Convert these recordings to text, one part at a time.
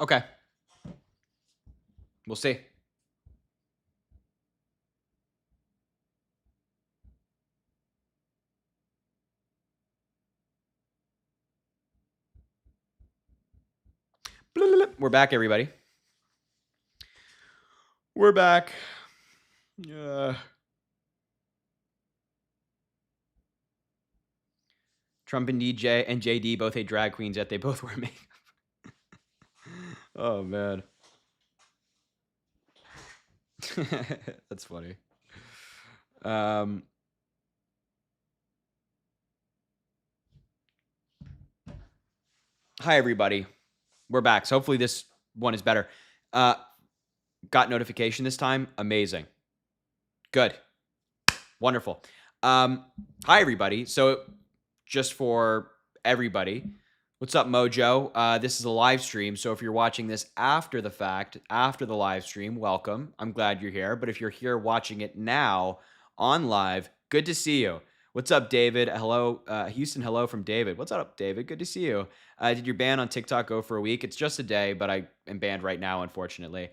Okay. We'll see. We're back, everybody. We're back. Trump and DJ and JD both hate drag queens, yet they both wear makeup. Oh, man. That's funny. Hi, everybody. We're back. So hopefully this one is better. Got notification this time. Amazing. Good. Wonderful. Hi, everybody. So just for everybody, what's up, Mojo? This is a live stream. So if you're watching this after the fact, after the live stream, welcome. I'm glad you're here. But if you're here watching it now on live, good to see you. What's up, David? Hello, Houston. Hello from David. What's up, David? Good to see you. Did your ban on TikTok go for a week? It's just a day, but I am banned right now, unfortunately.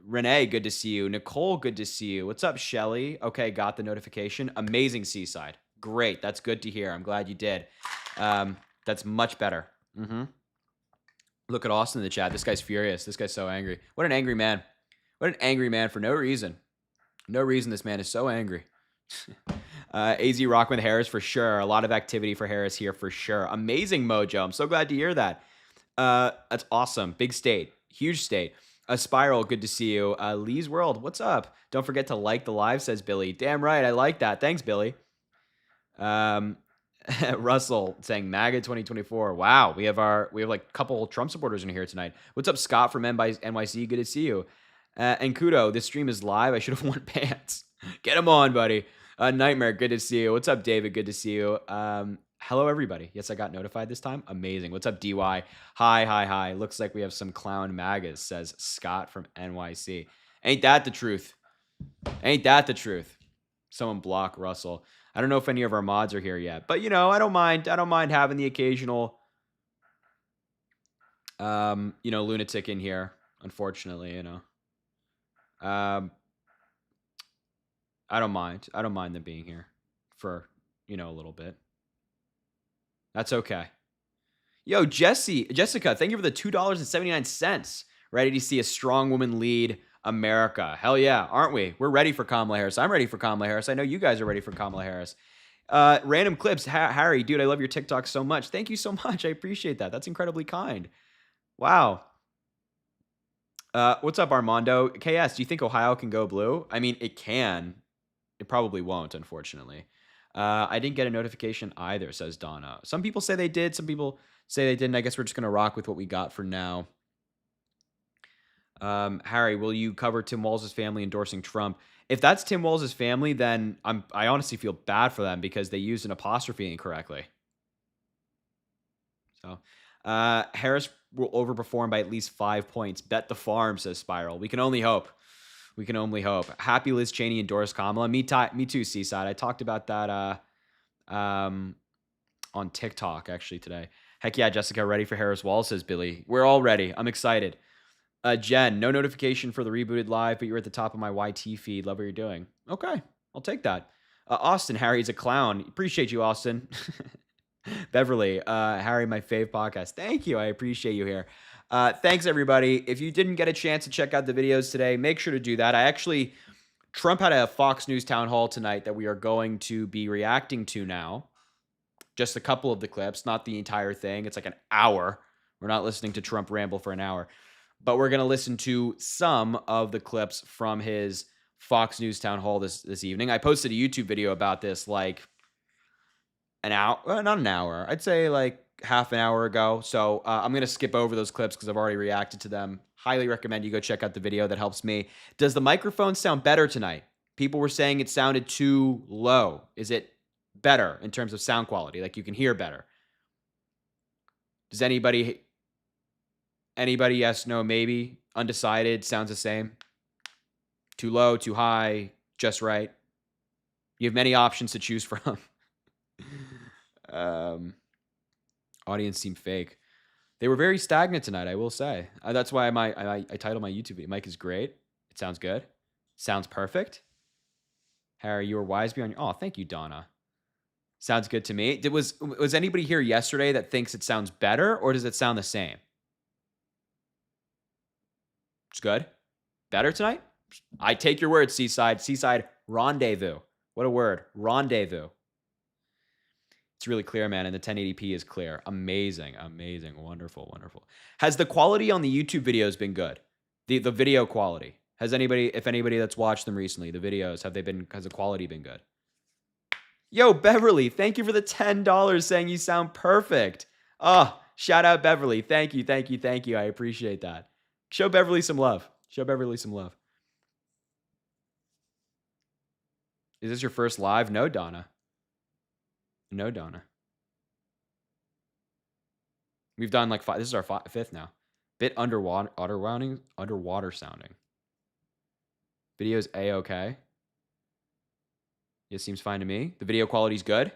Renee, good to see you. Nicole, good to see you. What's up, Shelly? Okay, got the notification. Amazing, Seaside. Great. That's good to hear. I'm glad you did. That's much better. Look at Austin in the chat. This guy's furious. This guy's so angry. What an angry man. What an angry man for no reason. No reason this man is so angry. AZ Rock with Harris for sure. A lot of activity for Harris here for sure. Amazing, Mojo. I'm so glad to hear that. That's awesome. Big state. Huge state. Spiral, good to see you. Lee's World, what's up? Don't forget to like the live, says Billy. Damn right, I like that. Thanks, Billy. Russell saying MAGA 2024. Wow, we have like a couple Trump supporters in here tonight. What's up, Scott from NYC? Good to see you. And Kudo, this stream is live. I should have worn pants. Get them on, buddy. Nightmare, good to see you. What's up, David? Good to see you. Hello, everybody. Yes, I got notified this time. Amazing. What's up, DY? Hi. Looks like we have some clown MAGAs, says Scott from NYC. Ain't that the truth? Ain't that the truth? Someone block Russell. I don't know if any of our mods are here yet, but I don't mind. I don't mind having the occasional, lunatic in here. Unfortunately, I don't mind. I don't mind them being here for a little bit. That's okay. Yo, Jessica, thank you for the $2.79. Ready to see a strong woman lead America. Hell yeah, aren't we? We're ready for Kamala Harris. I'm ready for Kamala Harris. I know you guys are ready for Kamala Harris. Random clips. Harry, dude, I love your TikTok so much. Thank you so much. I appreciate that. That's incredibly kind. Wow. What's up, Armando? KS, do you think Ohio can go blue? I mean, it can. It probably won't, unfortunately. I didn't get a notification either, says Donna. Some people say they did. Some people say they didn't. I guess we're just going to rock with what we got for now. Harry, will you cover Tim Walz' family endorsing Trump? If that's Tim Walz' family, then I honestly feel bad for them because they used an apostrophe incorrectly. So, Harris will overperform by at least 5 points. Bet the farm, says Spiral. We can only hope. We can only hope. Happy Liz Cheney endorsed Kamala. Me too, Seaside. I talked about that on TikTok actually today. Heck yeah, Jessica, ready for Harris Wall, says Billy. We're all ready. I'm excited. Jen, no notification for the rebooted live, but you're at the top of my YT feed. Love what you're doing. Okay, I'll take that. Austin, Harry's a clown. Appreciate you, Austin. Beverly, Harry, my fave podcast. Thank you. I appreciate you here. Thanks, everybody. If you didn't get a chance to check out the videos today, make sure to do that. Trump had a Fox News town hall tonight that we are going to be reacting to now. Just a couple of the clips, not the entire thing. It's like an hour. We're not listening to Trump ramble for an hour. But we're going to listen to some of the clips from his Fox News town hall this evening. I posted a YouTube video about this like an hour, not an hour. I'd say like half an hour ago. So I'm going to skip over those clips because I've already reacted to them. Highly recommend you go check out the video. That helps me. Does the microphone sound better tonight? People were saying it sounded too low. Is it better in terms of sound quality? Like you can hear better? Does anybody, yes, no, maybe? Undecided, sounds the same? Too low, too high, just right? You have many options to choose from. Audience seem fake. They were very stagnant tonight, I will say. That's why I titled my YouTube video. Mike is great. It sounds good. Sounds perfect. Harry, you were wise beyond your... Oh, thank you, Donna. Sounds good to me. Was anybody here yesterday that thinks it sounds better, or does it sound the same? It's good. Better tonight? I take your word, Seaside. Seaside rendezvous. What a word. Rendezvous. It's really clear, man, and the 1080p is clear. Amazing, amazing, wonderful, wonderful. Has the quality on the YouTube videos been good? The video quality. Has anybody, if anybody that's watched them recently, the videos, has the quality been good? Yo, Beverly, thank you for the $10 saying you sound perfect. Oh, shout out Beverly. Thank you, thank you, thank you. I appreciate that. Show Beverly some love. Show Beverly some love. Is this your first live? No, Donna. No, Donna. We've done like 5. This is our 5th now. Bit underwater sounding. Video's A-okay. It seems fine to me. The video quality's good.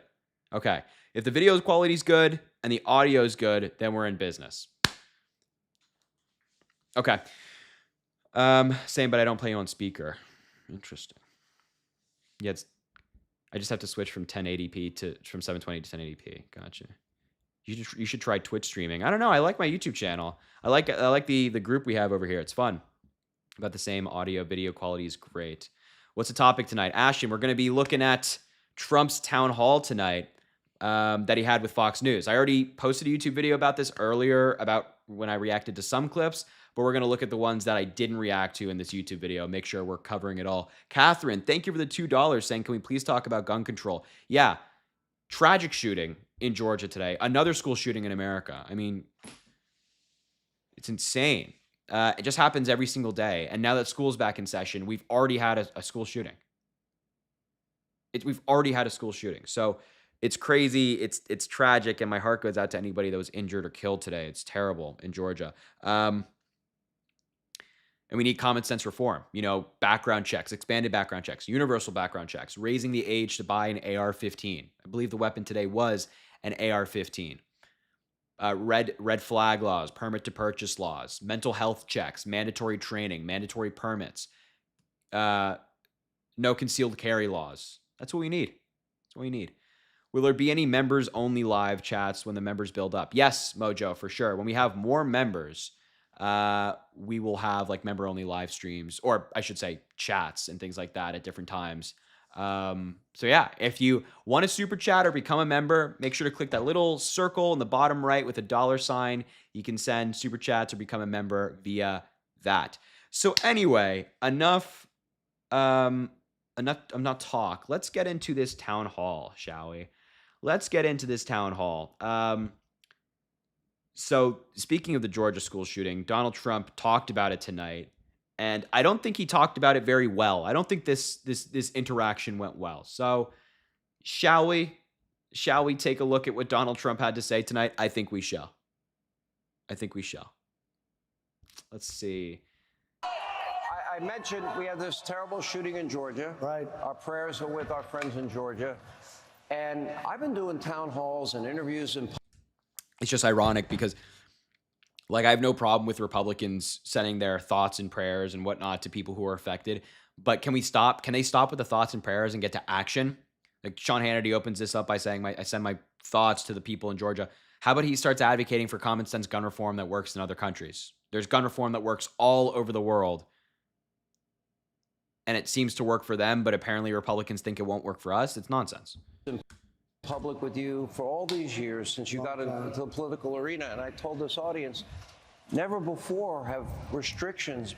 Okay. If the video quality's good and the audio's good, then we're in business. Okay. Same, but I don't play you on speaker. Interesting. Yeah, I just have to switch from 1080p from 720 to 1080p. Gotcha. You should try Twitch streaming. I don't know. I like my YouTube channel. I like the group we have over here. It's fun. About the same audio video quality is great. What's the topic tonight? Ashton, we're going to be looking at Trump's town hall tonight that he had with Fox News. I already posted a YouTube video about this earlier, about when I reacted to some clips, but we're going to look at the ones that I didn't react to in this YouTube video, make sure we're covering it all. Catherine, thank you for the $2 saying, can we please talk about gun control? Yeah, tragic shooting in Georgia today. Another school shooting in America. I mean, it's insane. It just happens every single day. And now that school's back in session, we've already had a school shooting. We've already had a school shooting. So it's crazy. It's tragic. And my heart goes out to anybody that was injured or killed today. It's terrible in Georgia. And we need common sense reform, background checks, expanded background checks, universal background checks, raising the age to buy an AR-15. I believe the weapon today was an AR-15. Red flag laws, permit to purchase laws, mental health checks, mandatory training, mandatory permits, no concealed carry laws. That's what we need. That's what we need. Will there be any members only live chats when the members build up? Yes, Mojo, for sure. When we have more members, we will have like member only live streams, or I should say chats and things like that at different times. So yeah, if you want to super chat or become a member, make sure to click that little circle in the bottom right with a $sign. You can send super chats or become a member via that. So anyway, enough talk. Let's get into this town hall, shall we? Let's get into this town hall. So speaking of the Georgia school shooting, Donald Trump talked about it tonight. And I don't think he talked about it very well. I don't think this interaction went well. So shall we take a look at what Donald Trump had to say tonight? I think we shall. Let's see. I mentioned we had this terrible shooting in Georgia. Right. Our prayers are with our friends in Georgia. And I've been doing town halls and interviews and... It's just ironic because I have no problem with Republicans sending their thoughts and prayers and whatnot to people who are affected. But can they stop with the thoughts and prayers and get to action? Like Sean Hannity opens this up by saying, I send my thoughts to the people in Georgia. How about he starts advocating for common sense gun reform that works in other countries? There's gun reform that works all over the world. And it seems to work for them, but apparently Republicans think it won't work for us. It's nonsense. Public with you for all these years since you got into the political arena, and I told this audience, never before have restrictions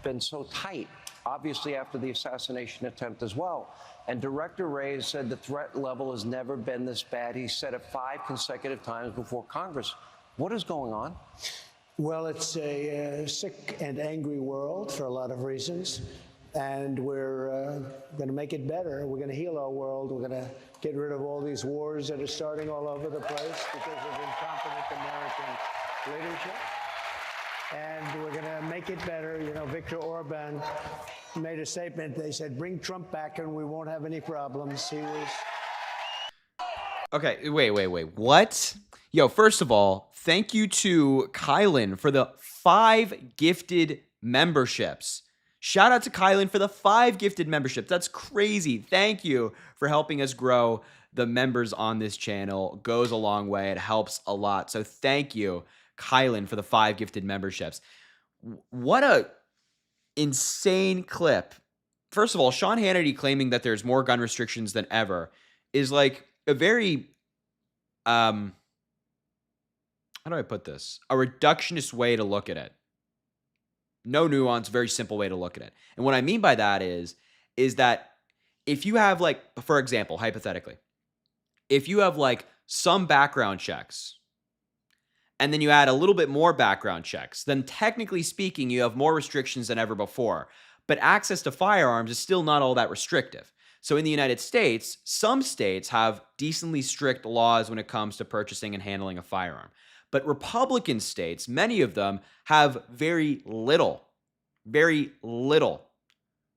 been so tight, obviously after the assassination attempt as well. And Director Ray said the threat level has never been this bad. He said it 5 consecutive times before Congress. What is going on? Well, it's a sick and angry world for a lot of reasons. And we're going to make it better. We're going to heal our world. We're going to get rid of all these wars that are starting all over the place because of incompetent American leadership. And we're going to make it better. Viktor Orban made a statement. They said, bring Trump back and we won't have any problems. He was... Okay, wait. What? Yo, first of all, thank you to Kylan for the 5 gifted memberships. Shout out to Kylan for the 5 gifted memberships. That's crazy. Thank you for helping us grow the members on this channel. Goes a long way. It helps a lot. So thank you, Kylan, for the 5 gifted memberships. What a insane clip. First of all, Sean Hannity claiming that there's more gun restrictions than ever is like a very how do I put this? A reductionist way to look at it. No nuance, very simple way to look at it. And what I mean by that is that if you have, like, for example, hypothetically, if you have like some background checks and then you add a little bit more background checks, then technically speaking, you have more restrictions than ever before. But access to firearms is still not all that restrictive. So in the United States, some states have decently strict laws when it comes to purchasing and handling a firearm. But Republican states, many of them, have very little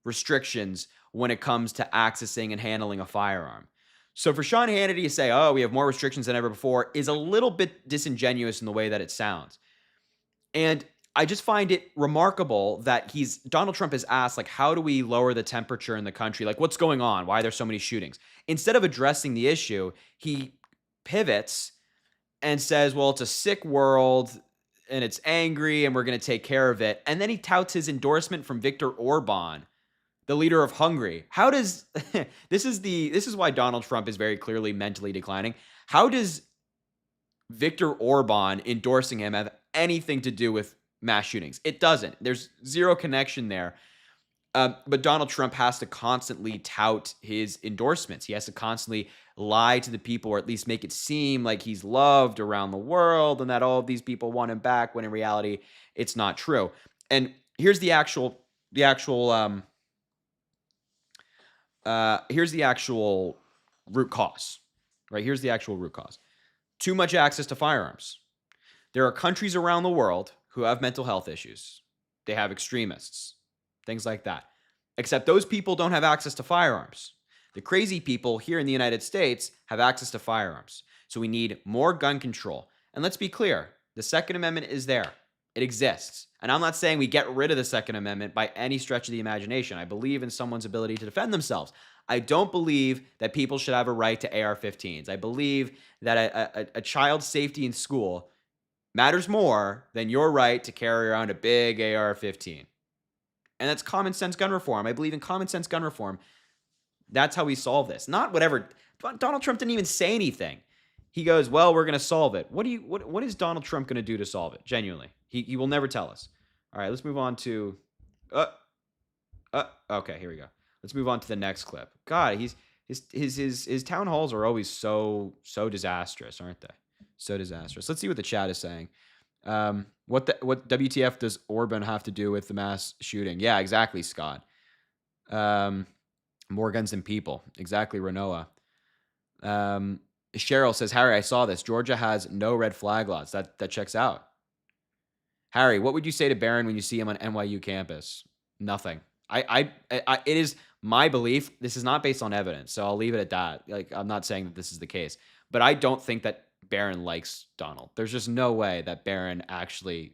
restrictions when it comes to accessing and handling a firearm. So for Sean Hannity to say, oh, we have more restrictions than ever before, is a little bit disingenuous in the way that it sounds. And I just find it remarkable that Donald Trump is asked, like, how do we lower the temperature in the country? Like, what's going on? Why are there so many shootings? Instead of addressing the issue, he pivots and says, well, it's a sick world and it's angry and we're going to take care of it. And then he touts his endorsement from Viktor Orban, the leader of Hungary. How does this is why Donald Trump is very clearly mentally declining. How does Viktor Orban endorsing him have anything to do with mass shootings? It doesn't. There's zero connection there. But Donald Trump has to constantly tout his endorsements. He has to constantly lie to the people, or at least make it seem like he's loved around the world and that all of these people want him back, when in reality, it's not true. And here's the actual root cause, right? Here's the actual root cause. Too much access to firearms. There are countries around the world who have mental health issues. They have extremists, things like that. Except those people don't have access to firearms. The crazy people here in the United States have access to firearms. So we need more gun control. And let's be clear, the Second Amendment is there. It exists. And I'm not saying we get rid of the Second Amendment by any stretch of the imagination. I believe in someone's ability to defend themselves. I don't believe that people should have a right to AR-15s. I believe that a child's safety in school matters more than your right to carry around a big AR-15. And that's common sense gun reform. I believe in common sense gun reform. That's how we solve this. Not whatever. Donald Trump didn't even say anything. He goes, well, we're going to solve it. What is Donald Trump going to do to solve it? Genuinely. He will never tell us. All right, let's move on to okay, here we go. Let's move on to the next clip. God, his town halls are always so disastrous, aren't they? So disastrous. Let's see what the chat is saying. What WTF does Orban have to do with the mass shooting? Yeah, exactly, Scott. More guns than people. Exactly, Renoa. Cheryl says, Harry, I saw this. Georgia has no red flag laws. That checks out. Harry, what would you say to Barron when you see him on NYU campus? Nothing. It is my belief. This is not based on evidence, so I'll leave it at that. Like, I'm not saying that this is the case, but I don't think that Barron likes Donald. There's just no way that Barron actually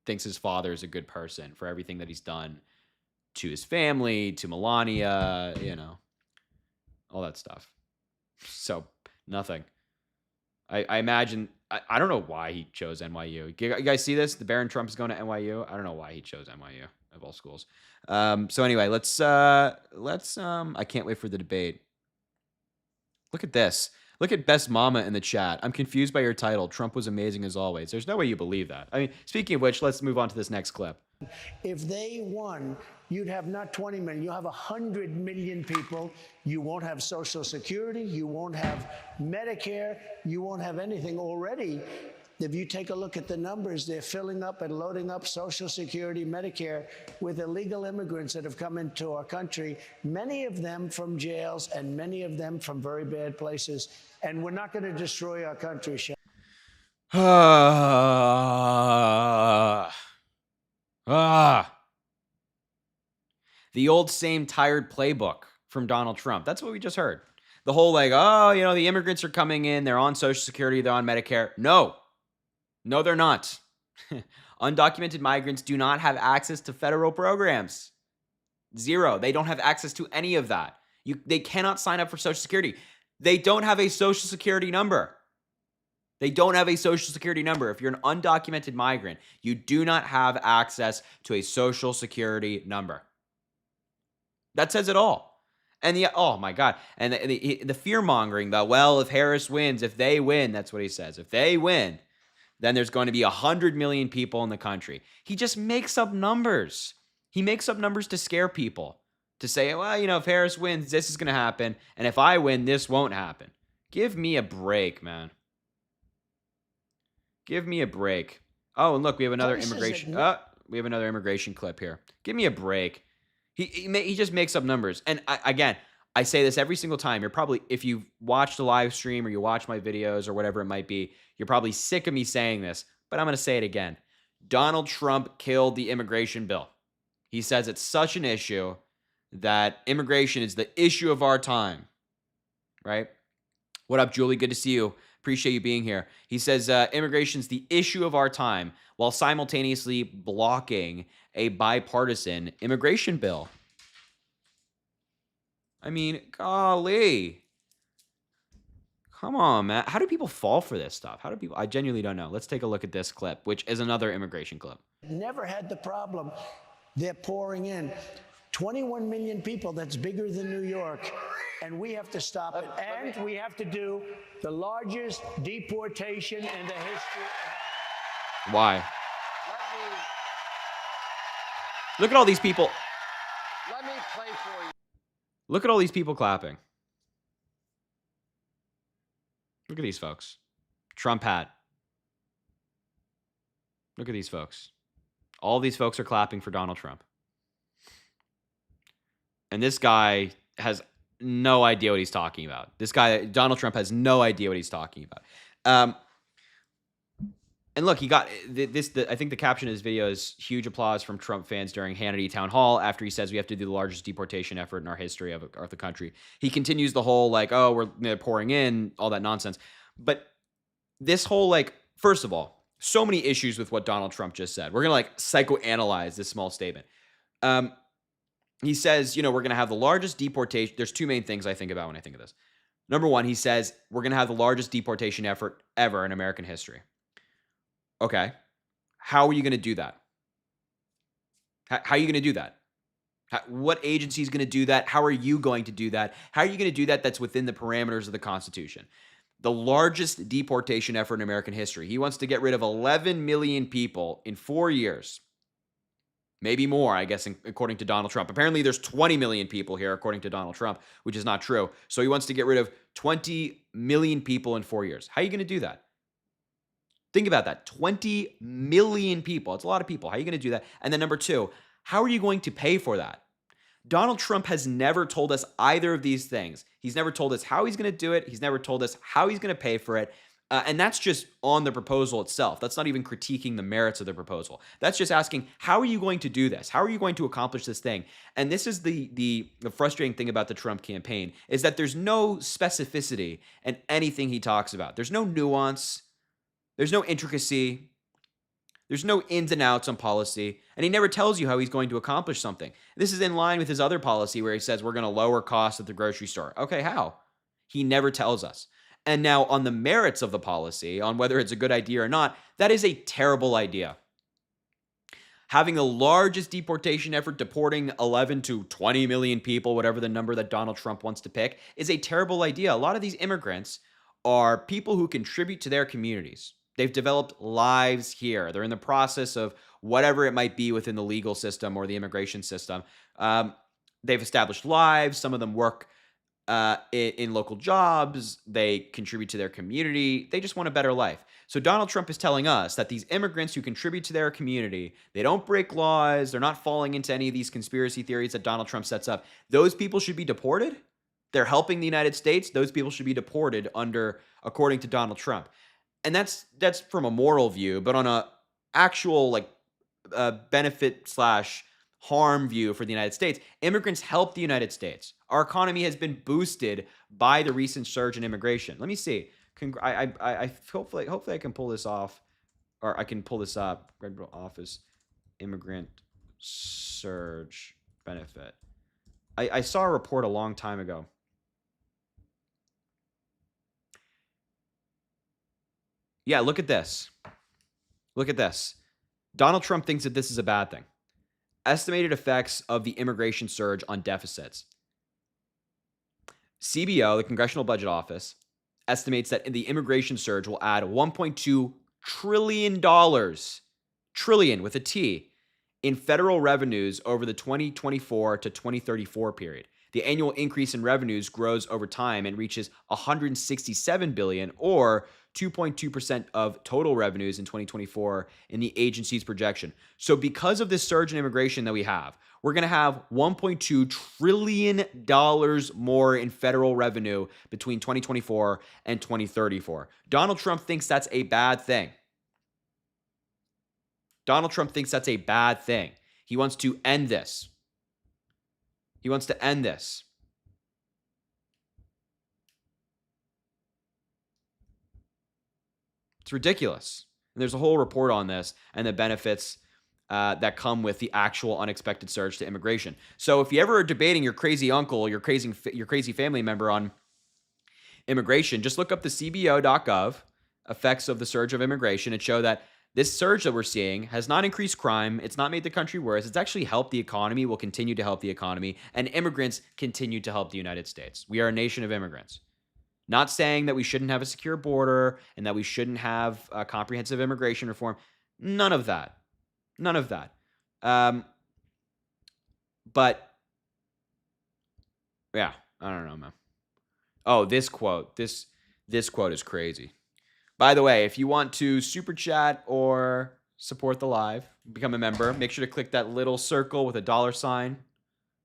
thinks his father is a good person for everything that he's done to his family, to Melania, all that stuff. So nothing. I imagine, I don't know why he chose NYU. You guys see this? The Barron Trump is going to NYU. I don't know why he chose NYU of all schools. So anyway, let's I can't wait for the debate. Look at this. Look at Best Mama in the chat. I'm confused by your title. Trump was amazing as always. There's no way you believe that. I mean, speaking of which, let's move on to this next clip. If they won, you'd have not 20 million, you'll have 100 million people. You won't have Social Security, you won't have Medicare, you won't have anything already. If you take a look at the numbers, they're filling up and loading up Social Security, Medicare with illegal immigrants that have come into our country, many of them from jails and many of them from very bad places. And we're not going to destroy our country, Sean. The old same tired playbook from Donald Trump. That's what we just heard. The whole like, oh, you know, the immigrants are coming in, they're on Social Security, they're on Medicare. No, they're not. Undocumented migrants do not have access to federal programs. Zero. They don't have access to any of that. They cannot sign up for Social Security. They don't have a Social Security number. They don't have a Social Security number. If you're an undocumented migrant, you do not have access to a Social Security number. That says it all. And oh my God. And the fear mongering, well, if Harris wins, if they win, that's what he says. If they win, then there's going to be 100 million people in the country. He just makes up numbers. He makes up numbers to scare people, to say, well, you know, if Harris wins, this is going to happen. And if I win, this won't happen. Give me a break, man. Give me a break. Oh, and look, we have another immigration. We have another immigration clip here. Give me a break. He just makes up numbers. And again, I say this every single time. You're probably, if you watch the live stream or you watch my videos or whatever it might be, you're probably sick of me saying this, but I'm going to say it again. Donald Trump killed the immigration bill. He says it's such an issue that immigration is the issue of our time, right? What up, Julie? Good to see you. Appreciate you being here. He says immigration is the issue of our time while simultaneously blocking a bipartisan immigration bill. I mean, golly. Come on, man. How do people fall for this stuff? How do people? I genuinely don't know. Let's take a look at this clip, which is another immigration clip. Never had the problem. They're pouring in. 21 million people, that's bigger than New York, and we have to stop it. And we have to do the largest deportation in the history of... Why? Look at all these people. Let me play for you. Look at all these people clapping. Look at these folks. Trump hat. Look at these folks. All these folks are clapping for Donald Trump. And this guy has no idea what he's talking about. This guy, Donald Trump, has no idea what he's talking about. And look, he got this. I think the caption of his video is huge applause from Trump fans during Hannity town hall after he says we have to do the largest deportation effort in our history of the country. He continues the whole like, oh, they're pouring in, all that nonsense. But this whole like, first of all, so many issues with what Donald Trump just said. We're going to like psychoanalyze this small statement. He says, you know, we're going to have the largest deportation. There's two main things I think about when I think of this. Number one, he says, we're going to have the largest deportation effort ever in American history. Okay. How are you going to do that? How are you going to do that? What agency is going to do that? How are you going to do that? How are you going to do that that's within the parameters of the Constitution? The largest deportation effort in American history. He wants to get rid of 11 million people in 4 years. Maybe more, I guess, according to Donald Trump. Apparently, there's 20 million people here, according to Donald Trump, which is not true. So he wants to get rid of 20 million people in 4 years. How are you going to do that? Think about that. 20 million people. It's a lot of people. How are you going to do that? And then number two, how are you going to pay for that? Donald Trump has never told us either of these things. He's never told us how he's going to do it. He's never told us how he's going to pay for it. And that's just on the proposal itself. That's not even critiquing the merits of the proposal. That's just asking, how are you going to do this? How are you going to accomplish this thing? And this is the frustrating thing about the Trump campaign, is that there's no specificity in anything he talks about. There's no nuance. There's no intricacy. There's no ins and outs on policy. And he never tells you how he's going to accomplish something. This is in line with his other policy where he says we're going to lower costs at the grocery store. Okay, how? He never tells us. And now on the merits of the policy, on whether it's a good idea or not, that is a terrible idea. Having the largest deportation effort, deporting 11 to 20 million people, whatever the number that Donald Trump wants to pick, is a terrible idea. A lot of these immigrants are people who contribute to their communities. They've developed lives here. They're in the process of whatever it might be within the legal system or the immigration system. They've established lives. Some of them work in local jobs. They contribute to their community. They just want a better life. So Donald Trump is telling us that these immigrants who contribute to their community, they don't break laws. They're not falling into any of these conspiracy theories that Donald Trump sets up. Those people should be deported. They're helping the United States. Those people should be deported according to Donald Trump. And that's from a moral view, but on a actual benefit / harm view for the United States. Immigrants help the United States. Our economy has been boosted by the recent surge in immigration. Let me see. Hopefully I can pull this off, or I can pull this up. Red Bull Office immigrant surge benefit. I saw a report a long time ago. Yeah, look at this. Look at this. Donald Trump thinks that this is a bad thing. Estimated effects of the immigration surge on deficits. CBO, the Congressional Budget Office, estimates that the immigration surge will add $1.2 trillion, trillion with a T, in federal revenues over the 2024 to 2034 period. The annual increase in revenues grows over time and reaches $167 billion, or 2.2% of total revenues in 2024 in the agency's projection. So because of this surge in immigration that we have, we're going to have $1.2 trillion more in federal revenue between 2024 and 2034. Donald Trump thinks that's a bad thing. Donald Trump thinks that's a bad thing. He wants to end this. He wants to end this. It's ridiculous. And there's a whole report on this and the benefits that come with the actual unexpected surge to immigration. So if you ever are debating your crazy uncle, your crazy family member on immigration, just look up the CBO.gov effects of the surge of immigration and show that this surge that we're seeing has not increased crime. It's not made the country worse. It's actually helped the economy, will continue to help the economy, and immigrants continue to help the United States. We are a nation of immigrants. Not saying that we shouldn't have a secure border and that we shouldn't have comprehensive immigration reform. None of that. None of that. But, yeah, I don't know, man. Oh, this quote. This quote is crazy. By the way, if you want to super chat or support the live, become a member, make sure to click that little circle with a $sign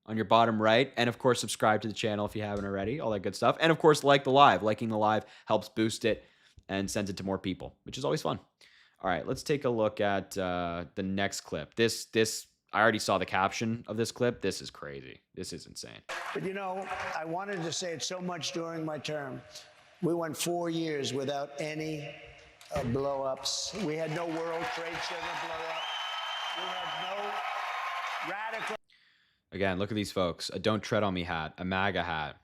on your bottom right. And of course, subscribe to the channel if you haven't already, all that good stuff. And of course, like the live. Liking the live helps boost it and sends it to more people, which is always fun. All right, let's take a look at the next clip. This I already saw the caption of this clip. This is crazy. This is insane. But you know, I wanted to say it so much during my term. We went 4 years without any blow-ups. We had no World Trade Center blow-up. We had no radical Again, look at these folks. A Don't Tread on Me hat, a MAGA hat.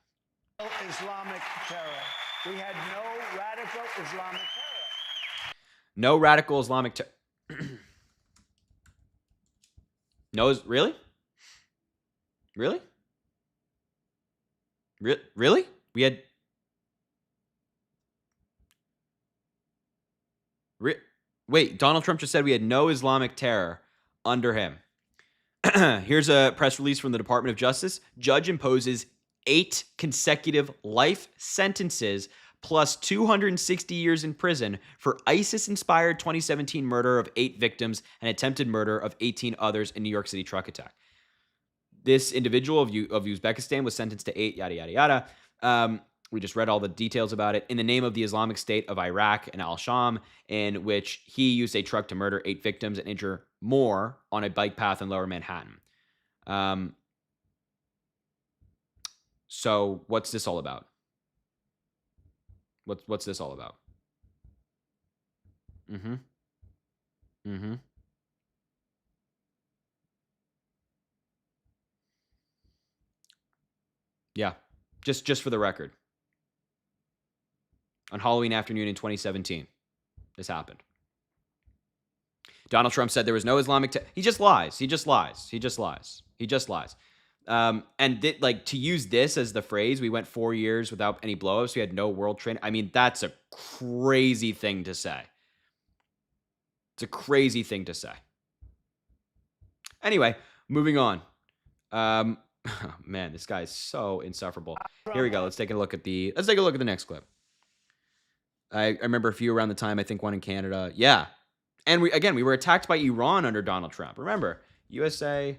Islamic terror. We had no radical Islamic terror. No radical Islamic terror. No, really? Really? Really? We had... Wait, Donald Trump just said we had no Islamic terror under him. Here's a press release from the Department of Justice. Judge imposes 8 consecutive life sentences plus 260 years in prison for ISIS-inspired 2017 murder of 8 victims and attempted murder of 18 others in New York City truck attack. This individual of Uzbekistan was sentenced to 8, yada, yada, yada. We just read all the details about it. In the name of the Islamic State of Iraq and al-Sham, in which he used a truck to murder 8 victims and injure more on a bike path in Lower Manhattan. So what's this all about? What's this all about? Yeah, just for the record. On Halloween afternoon in 2017, this happened. Donald Trump said there was no Islamic... He just lies. He just lies. He just lies. He just lies. And to use this as the phrase, we went 4 years without any blowups. We had no World Trade. I mean, that's a crazy thing to say. It's a crazy thing to say. Anyway, moving on. Man, this guy is so insufferable. Here we go. Let's take a look at the next clip. I remember a few around the time, I think one in Canada. Yeah. And we were attacked by Iran under Donald Trump. Remember, USA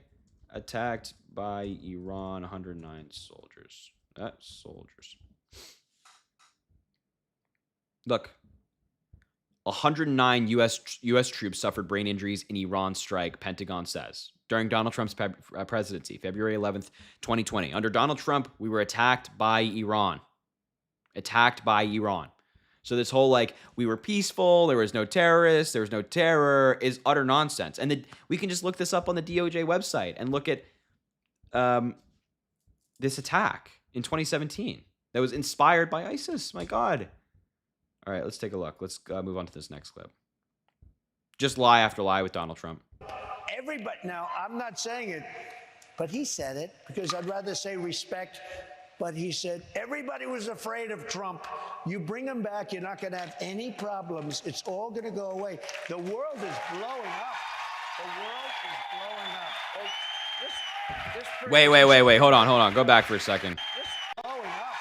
attacked by Iran, 109 soldiers. Soldiers. Look, 109 U.S. troops suffered brain injuries in Iran strike, Pentagon says. During Donald Trump's presidency, February 11th, 2020. Under Donald Trump, we were attacked by Iran. Attacked by Iran. So this whole, like, we were peaceful, there was no terrorists, there was no terror, is utter nonsense. And we can just look this up on the DOJ website and look at this attack in 2017 that was inspired by ISIS. My God. All right, let's take a look. Let's move on to this next clip. Just lie after lie with Donald Trump. Everybody, now, I'm not saying it, but he said it, because I'd rather say respect. But he said, everybody was afraid of Trump. You bring him back, you're not going to have any problems. It's all going to go away. The world is blowing up. The world is blowing up. Wait. Hold on. Go back for a second. This is blowing up.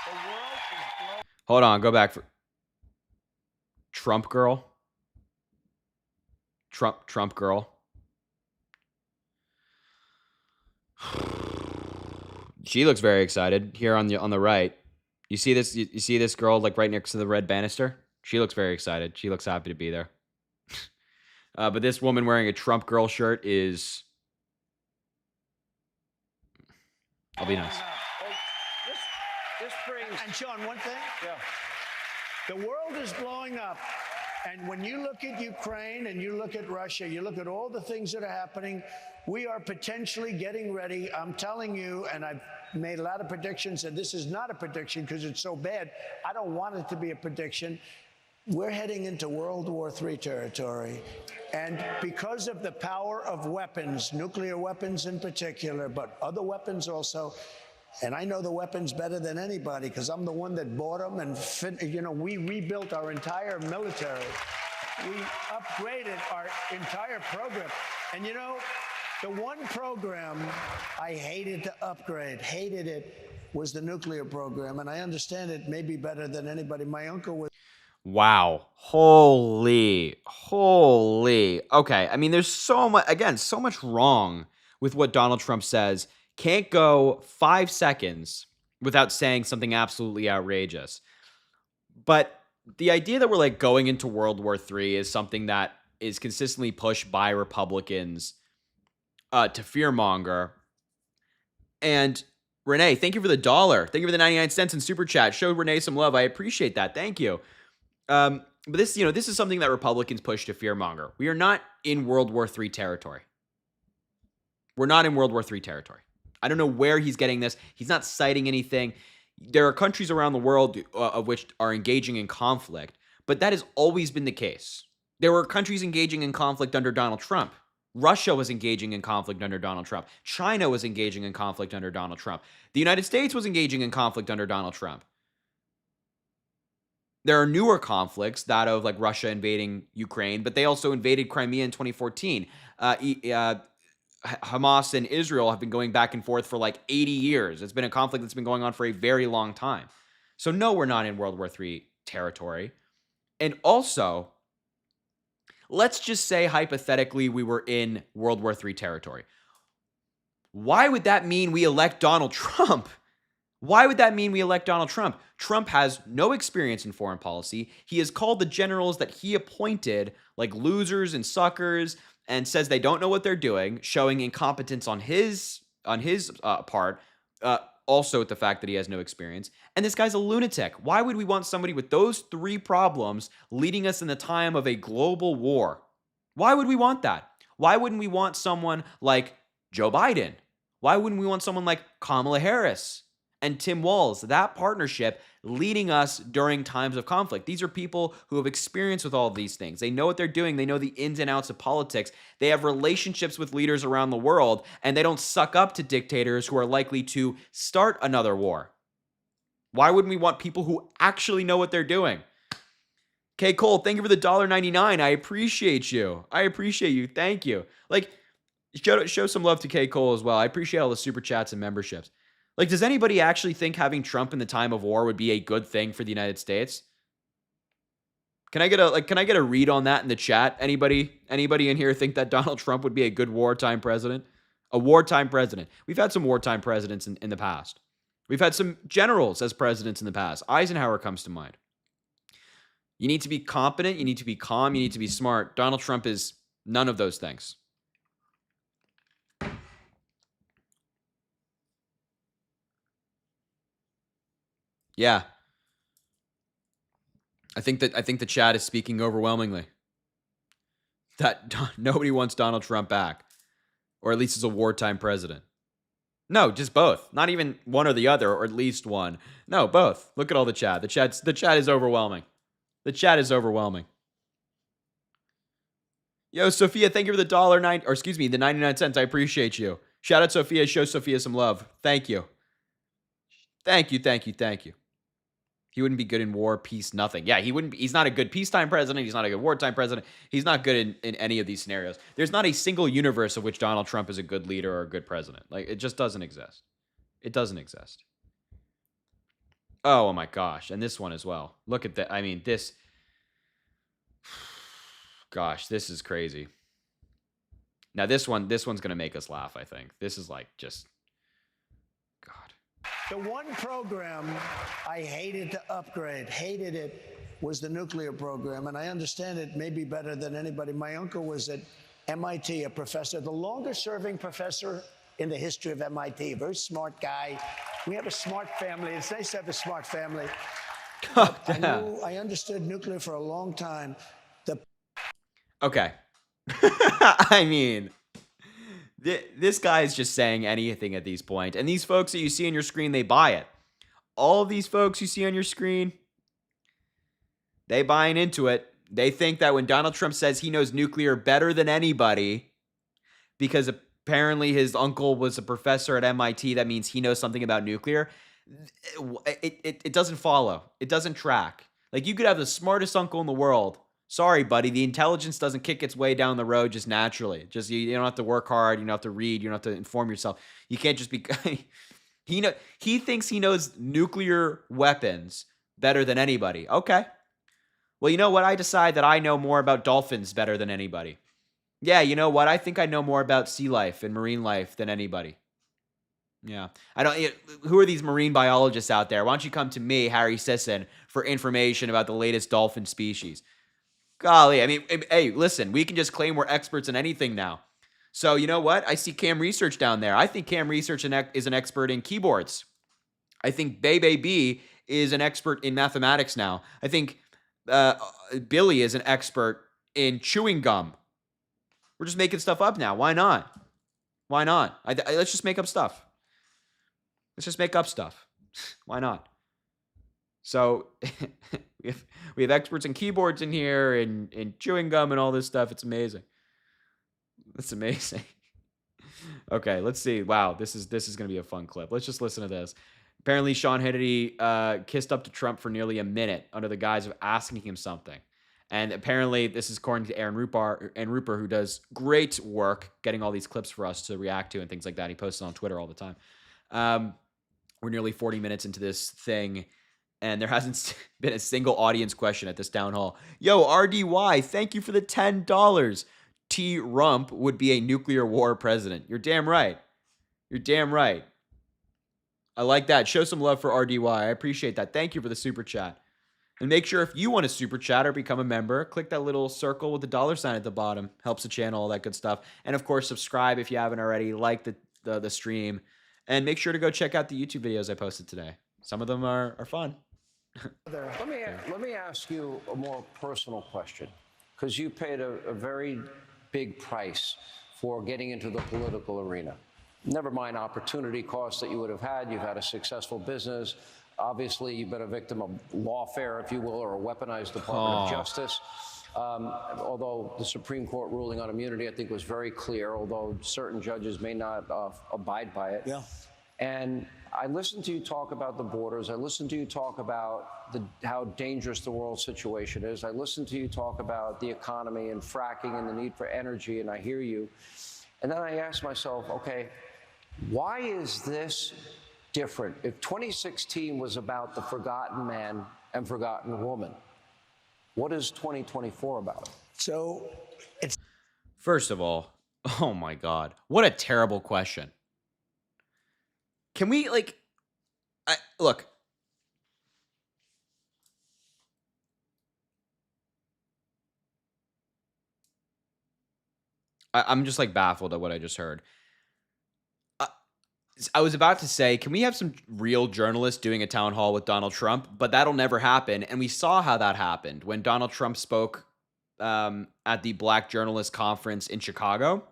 The world is blowing up. Hold on. Go back for Trump girl. Trump girl. She looks very excited here on the right. You see this? You see this girl like right next to the red banister? She looks very excited. She looks happy to be there. But this woman wearing a Trump girl shirt is. I'll be nice. This brings. And Sean, one thing. Yeah. The world is blowing up. And when you look at Ukraine and you look at Russia, you look at all the things that are happening, we are potentially getting ready. I'm telling you, and I've made a lot of predictions, and this is not a prediction because it's so bad. I don't want it to be a prediction. We're heading into World War III territory. And because of the power of weapons, nuclear weapons in particular, but other weapons also, and I know the weapons better than anybody because I'm the one that bought them and, we rebuilt our entire military. We upgraded our entire program. And, the one program I hated to upgrade, hated it, was the nuclear program. And I understand it may be better than anybody. My uncle was. Wow. Holy. Okay. I mean, there's so much wrong with what Donald Trump says. Can't go 5 seconds without saying something absolutely outrageous. But the idea that we're like going into World War III is something that is consistently pushed by Republicans to fearmonger. And Renee, thank you for the $1. Thank you for the 99 cents in super chat. Show Renee some love. I appreciate that. Thank you. But this is something that Republicans push to fearmonger. We are not in World War III territory. We're not in World War III territory. I don't know where he's getting this. He's not citing anything. There are countries around the world of which are engaging in conflict, but that has always been the case. There were countries engaging in conflict under Donald Trump. Russia was engaging in conflict under Donald Trump. China was engaging in conflict under Donald Trump. The United States was engaging in conflict under Donald Trump. There are newer conflicts, that of like Russia invading Ukraine, but they also invaded Crimea in 2014. Hamas and Israel have been going back and forth for like 80 years. It's been a conflict that's been going on for a very long time. So no, we're not in World War III territory. And also, let's just say hypothetically we were in World War III territory. Why would that mean we elect Donald Trump? Why would that mean we elect Donald Trump? Trump has no experience in foreign policy. He has called the generals that he appointed like losers and suckers, and says they don't know what they're doing, showing incompetence on his part, also with the fact that he has no experience. And this guy's a lunatic. Why would we want somebody with those 3 problems leading us in the time of a global war? Why would we want that? Why wouldn't we want someone like Joe Biden? Why wouldn't we want someone like Kamala Harris and Tim Walz? That partnership leading us during times of conflict. These are people who have experience with all of these things. They know what they're doing. They know the ins and outs of politics. They have relationships with leaders around the world, and they don't suck up to dictators who are likely to start another war. Why wouldn't we want people who actually know what they're doing? K. Cole, thank you for the $1.99. I appreciate you. Thank you. Like, show some love to K. Cole as well. I appreciate all the super chats and memberships. Like, does anybody actually think having Trump in the time of war would be a good thing for the United States? Can I get a read on that in the chat? Anybody in here think that Donald Trump would be a good wartime president? A wartime president. We've had some wartime presidents in the past. We've had some generals as presidents in the past. Eisenhower comes to mind. You need to be competent. You need to be calm. You need to be smart. Donald Trump is none of those things. Yeah. I think the chat is speaking overwhelmingly. That nobody wants Donald Trump back, or at least as a wartime president. No, just both. Not even one or the other, or at least one. No, both. Look at all the chat. The chat is overwhelming. The chat is overwhelming. Yo, Sophia, thank you for the $1.09, or excuse me, the 99 cents. I appreciate you. Shout out Sophia. Show Sophia some love. Thank you. Thank you, thank you, thank you. He wouldn't be good in war, peace, nothing. Yeah, he wouldn't be, he's not a good peacetime president. He's not a good wartime president. He's not good in any of these scenarios. There's not a single universe of which Donald Trump is a good leader or a good president. Like, it just doesn't exist. It doesn't exist. Oh my gosh. And this one as well. Look at that. I mean, this. Gosh, this is crazy. Now, this one's going to make us laugh, I think. This is like just. God. The one program I hated to upgrade, hated it, was the nuclear program. And I understand it maybe better than anybody. My uncle was at MIT, a professor, the longest serving professor in the history of MIT. A very smart guy. We have a smart family. It's nice to have a smart family. I understood nuclear for a long time. Okay. I mean, this guy is just saying anything at these points. And these folks that you see on your screen, they buy it. All of these folks you see on your screen, they buying into it. They think that when Donald Trump says he knows nuclear better than anybody, because apparently his uncle was a professor at MIT, that means he knows something about nuclear. It doesn't follow. It doesn't track. Like, you could have the smartest uncle in the world. Sorry, buddy. The intelligence doesn't kick its way down the road just naturally. Just you don't have to work hard. You don't have to read. You don't have to inform yourself. You can't just be. He thinks he knows nuclear weapons better than anybody. Okay. Well, you know what? I decide that I know more about dolphins better than anybody. Yeah, you know what? I think I know more about sea life and marine life than anybody. Yeah. Who are these marine biologists out there? Why don't you come to me, Harry Sisson, for information about the latest dolphin species? Golly, I mean, hey, listen, we can just claim we're experts in anything now. So you know what? I see Cam Research down there. I think Cam Research is an expert in keyboards. I think Bebe B is an expert in mathematics now. I think Billy is an expert in chewing gum. We're just making stuff up now. Why not? Why not? Let's just make up stuff. Let's just make up stuff. Why not? So we have experts in keyboards in here and chewing gum and all this stuff. It's amazing. It's amazing. Okay, let's see. Wow, this is going to be a fun clip. Let's just listen to this. Apparently, Sean Hannity kissed up to Trump for nearly a minute under the guise of asking him something. And apparently, this is according to Aaron Rupert, who does great work getting all these clips for us to react to and things like that. He posts it on Twitter all the time. We're nearly 40 minutes into this thing, and there hasn't been a single audience question at this town hall. Yo, RDY, thank you for the $10. T. Rump would be a nuclear war president. You're damn right. You're damn right. I like that. Show some love for RDY. I appreciate that. Thank you for the super chat. And make sure if you want to super chat or become a member, click that little circle with the $sign at the bottom. Helps the channel, all that good stuff. And of course, subscribe if you haven't already. Like the stream. And make sure to go check out the YouTube videos I posted today. Some of them are fun. Let me ask you a more personal question, because you paid a very big price for getting into the political arena. Never mind opportunity costs that you would have had. You've had a successful business. Obviously, you've been a victim of lawfare, if you will, or a weaponized Department of Justice. Although the Supreme Court ruling on immunity, I think, was very clear, although certain judges may not abide by it. Yeah. And I listened to you talk about the borders. I listened to you talk about how dangerous the world situation is. I listened to you talk about the economy and fracking and the need for energy, and I hear you. And then I asked myself, okay, why is this different? If 2016 was about the forgotten man and forgotten woman, what is 2024 about? So it's. First of all, oh my God, what a terrible question. Can we, look, I'm just like baffled at what I just heard. Uh, I was about to say, can we have some real journalists doing a town hall with Donald Trump? But that'll never happen. And we saw how that happened when Donald Trump spoke at the Black Journalist Conference in Chicago.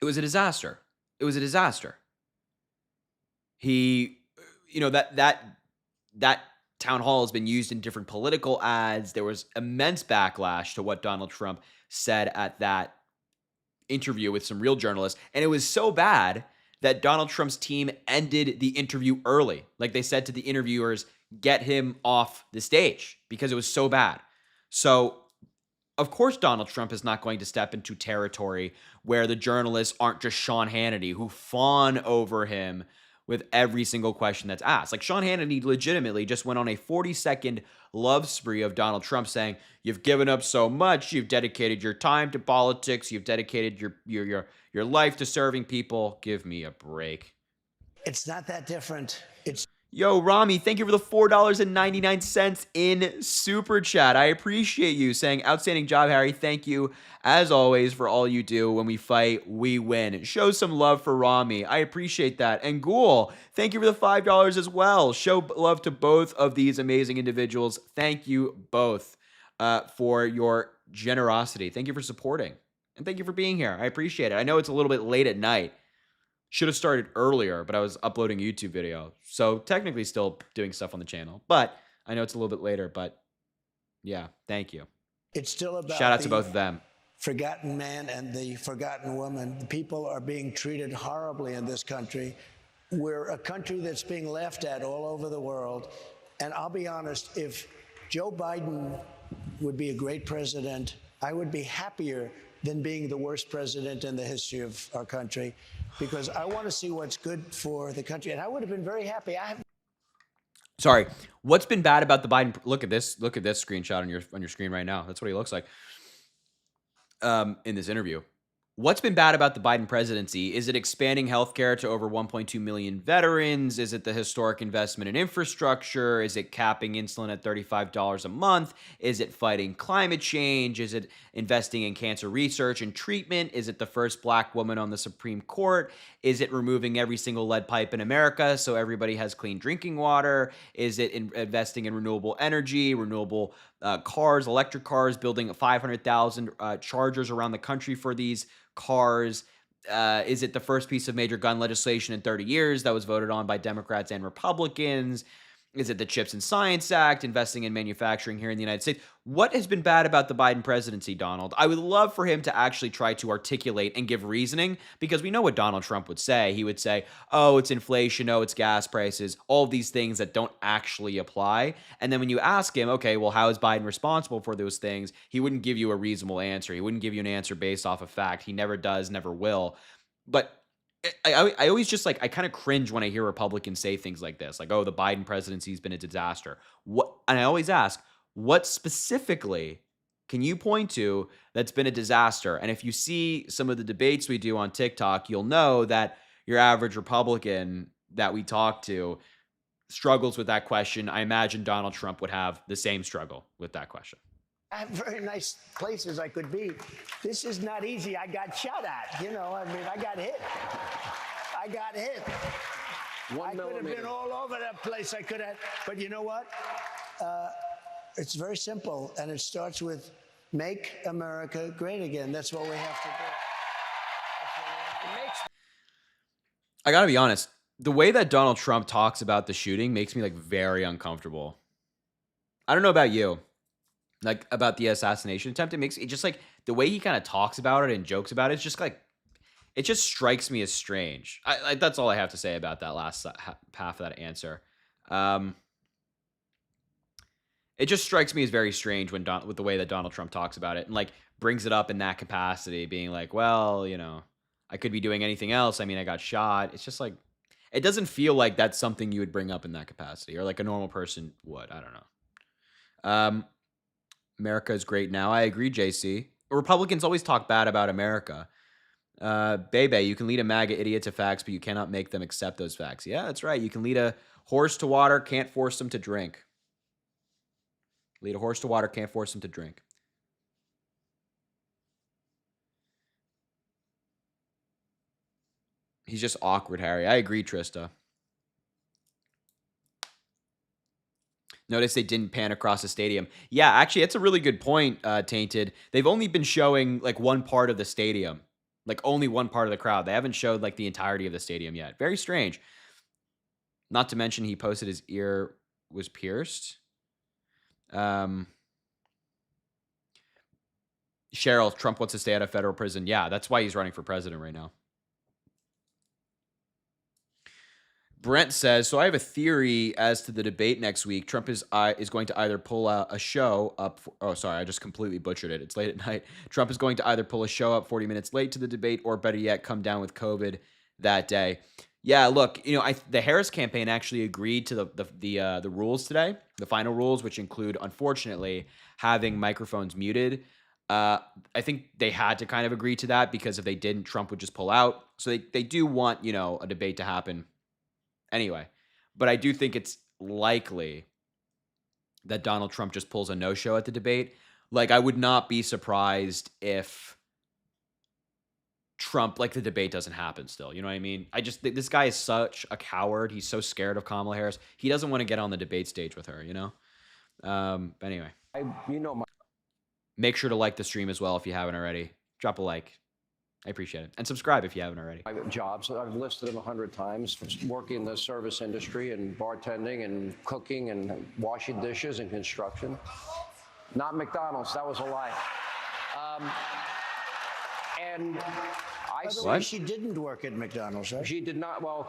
It was a disaster. It was a disaster. He, that town hall has been used in different political ads. There was immense backlash to what Donald Trump said at that interview with some real journalists. And it was so bad that Donald Trump's team ended the interview early. Like they said to the interviewers, get him off the stage because it was so bad. So, of course, Donald Trump is not going to step into territory where the journalists aren't just Sean Hannity, who fawn over him with every single question that's asked. Like Sean Hannity legitimately just went on a 40-second love spree of Donald Trump saying, you've given up so much, you've dedicated your time to politics, you've dedicated your life to serving people. Give me a break. It's not that different. Yo, Rami, thank you for the $4.99 in Super Chat. I appreciate you saying, outstanding job, Harry. Thank you, as always, for all you do. When we fight, we win. Show some love for Rami. I appreciate that. And Ghoul, thank you for the $5 as well. Show love to both of these amazing individuals. Thank you both for your generosity. Thank you for supporting. And thank you for being here. I appreciate it. I know it's a little bit late at night. Should have started earlier, but I was uploading a YouTube video. So technically still doing stuff on the channel. But I know it's a little bit later, but yeah, thank you. It's still about shout out to both of them. Forgotten man and the forgotten woman. People are being treated horribly in this country. We're a country that's being laughed at all over the world. And I'll be honest, if Joe Biden would be a great president, I would be happier than being the worst president in the history of our country, because I want to see what's good for the country. And I would have been very happy. Sorry, what's been bad about the Biden? Look at this screenshot on your screen right now. That's what he looks like in this interview. What's been bad about the Biden presidency? Is it expanding healthcare to over 1.2 million veterans? Is it the historic investment in infrastructure? Is it capping insulin at $35 a month? Is it fighting climate change? Is it investing in cancer research and treatment? Is it the first black woman on the Supreme Court? Is it removing every single lead pipe in America so everybody has clean drinking water? Is it investing in renewable energy, renewable cars, electric cars, building 500,000 chargers around the country for these cars? Is it the first piece of major gun legislation in 30 years that was voted on by Democrats and Republicans? Is it the CHIPS and Science Act, investing in manufacturing here in the United States? What has been bad about the Biden presidency, Donald? I would love for him to actually try to articulate and give reasoning, because we know what Donald Trump would say. He would say, oh, it's inflation, oh, it's gas prices, all of these things that don't actually apply. And then when you ask him, okay, well, how is Biden responsible for those things? He wouldn't give you a reasonable answer. He wouldn't give you an answer based off of fact. He never does, never will. But I always just I kind of cringe when I hear Republicans say things like this, like, oh, the Biden presidency has been a disaster. And I always ask, what specifically can you point to that's been a disaster? And if you see some of the debates we do on TikTok, you'll know that your average Republican that we talk to struggles with that question. I imagine Donald Trump would have the same struggle with that question. I have very nice places I could be. This is not easy. I got shot at. I got hit. I could have been all over that place. I could have. But you know what? It's very simple. And it starts with make America great again. That's what we have to do. I got to be honest. The way that Donald Trump talks about the shooting makes me very uncomfortable. I don't know about you. About the assassination attempt, it makes it just the way he kind of talks about it and jokes about it. It's just it just strikes me as strange. That's all I have to say about that last half of that answer. It just strikes me as very strange with the way that Donald Trump talks about it and brings it up in that capacity, being well, I could be doing anything else. I mean, I got shot. It's just it doesn't feel like that's something you would bring up in that capacity, or a normal person would. I don't know. America is great now. I agree, JC. Republicans always talk bad about America. Bebe, you can lead a MAGA idiot to facts, but you cannot make them accept those facts. Yeah, that's right. You can lead a horse to water, can't force them to drink. Lead a horse to water, can't force them to drink. He's just awkward, Harry. I agree, Trista. Notice they didn't pan across the stadium. Yeah, actually, that's a really good point, Tainted. They've only been showing like one part of the stadium, like only one part of the crowd. They haven't showed like the entirety of the stadium yet. Very strange. Not to mention he posted his ear was pierced. Cheryl, Trump wants to stay out of federal prison. Yeah, that's why he's running for president right now. Brent says, so I have a theory as to the debate next week. Trump is going to either pull a show up. Oh, sorry, I just completely butchered it. It's late at night. Trump is going to either pull a show up 40 minutes late to the debate, or better yet, come down with COVID that day. Yeah, look, the Harris campaign actually agreed to the rules today, the final rules, which include, unfortunately, having microphones muted. I think they had to kind of agree to that, because if they didn't, Trump would just pull out. So they do want, a debate to happen anyway. But I do think it's likely that Donald Trump just pulls a no-show at the debate. Like, I would not be surprised if Trump, like, the debate doesn't happen still. You know what I mean? This guy is such a coward. He's so scared of Kamala Harris. He doesn't want to get on the debate stage with her, But anyway. Make sure to like the stream as well if you haven't already. Drop a like. I appreciate it. And subscribe if you haven't already. Private jobs. I've listed them 100 times, working in the service industry and bartending and cooking and washing dishes and construction. Not McDonald's. That was a lie. And I By the way, she didn't work at McDonald's, right? She did not. Well,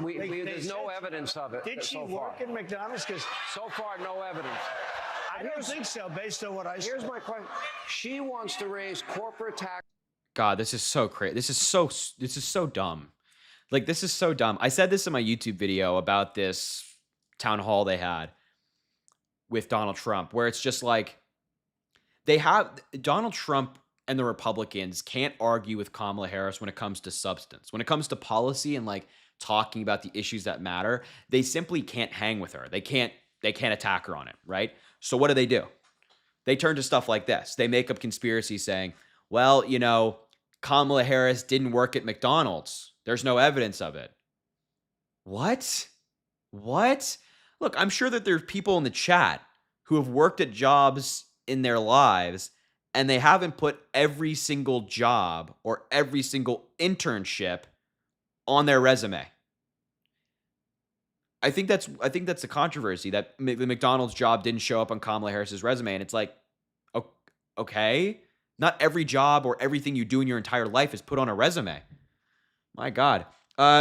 there's no evidence of it. Did she work at McDonald's? Because so far, no evidence. I don't think so, based on what I saw. Here's my question. She wants to raise corporate tax. God, this is so crazy. This is so dumb. Like, this is so dumb. I said this in my YouTube video about this town hall they had with Donald Trump, where it's just like, Donald Trump and the Republicans can't argue with Kamala Harris when it comes to substance. When it comes to policy and like talking about the issues that matter, they simply can't hang with her. They can't attack her on it, right? So what do? They turn to stuff like this. They make up conspiracies saying, well, Kamala Harris didn't work at McDonald's. There's no evidence of it. What? Look, I'm sure that there's people in the chat who have worked at jobs in their lives, and they haven't put every single job or every single internship on their resume. I think that's a controversy, that the McDonald's job didn't show up on Kamala Harris's resume, and it's like, okay, not every job or everything you do in your entire life is put on a resume. My God.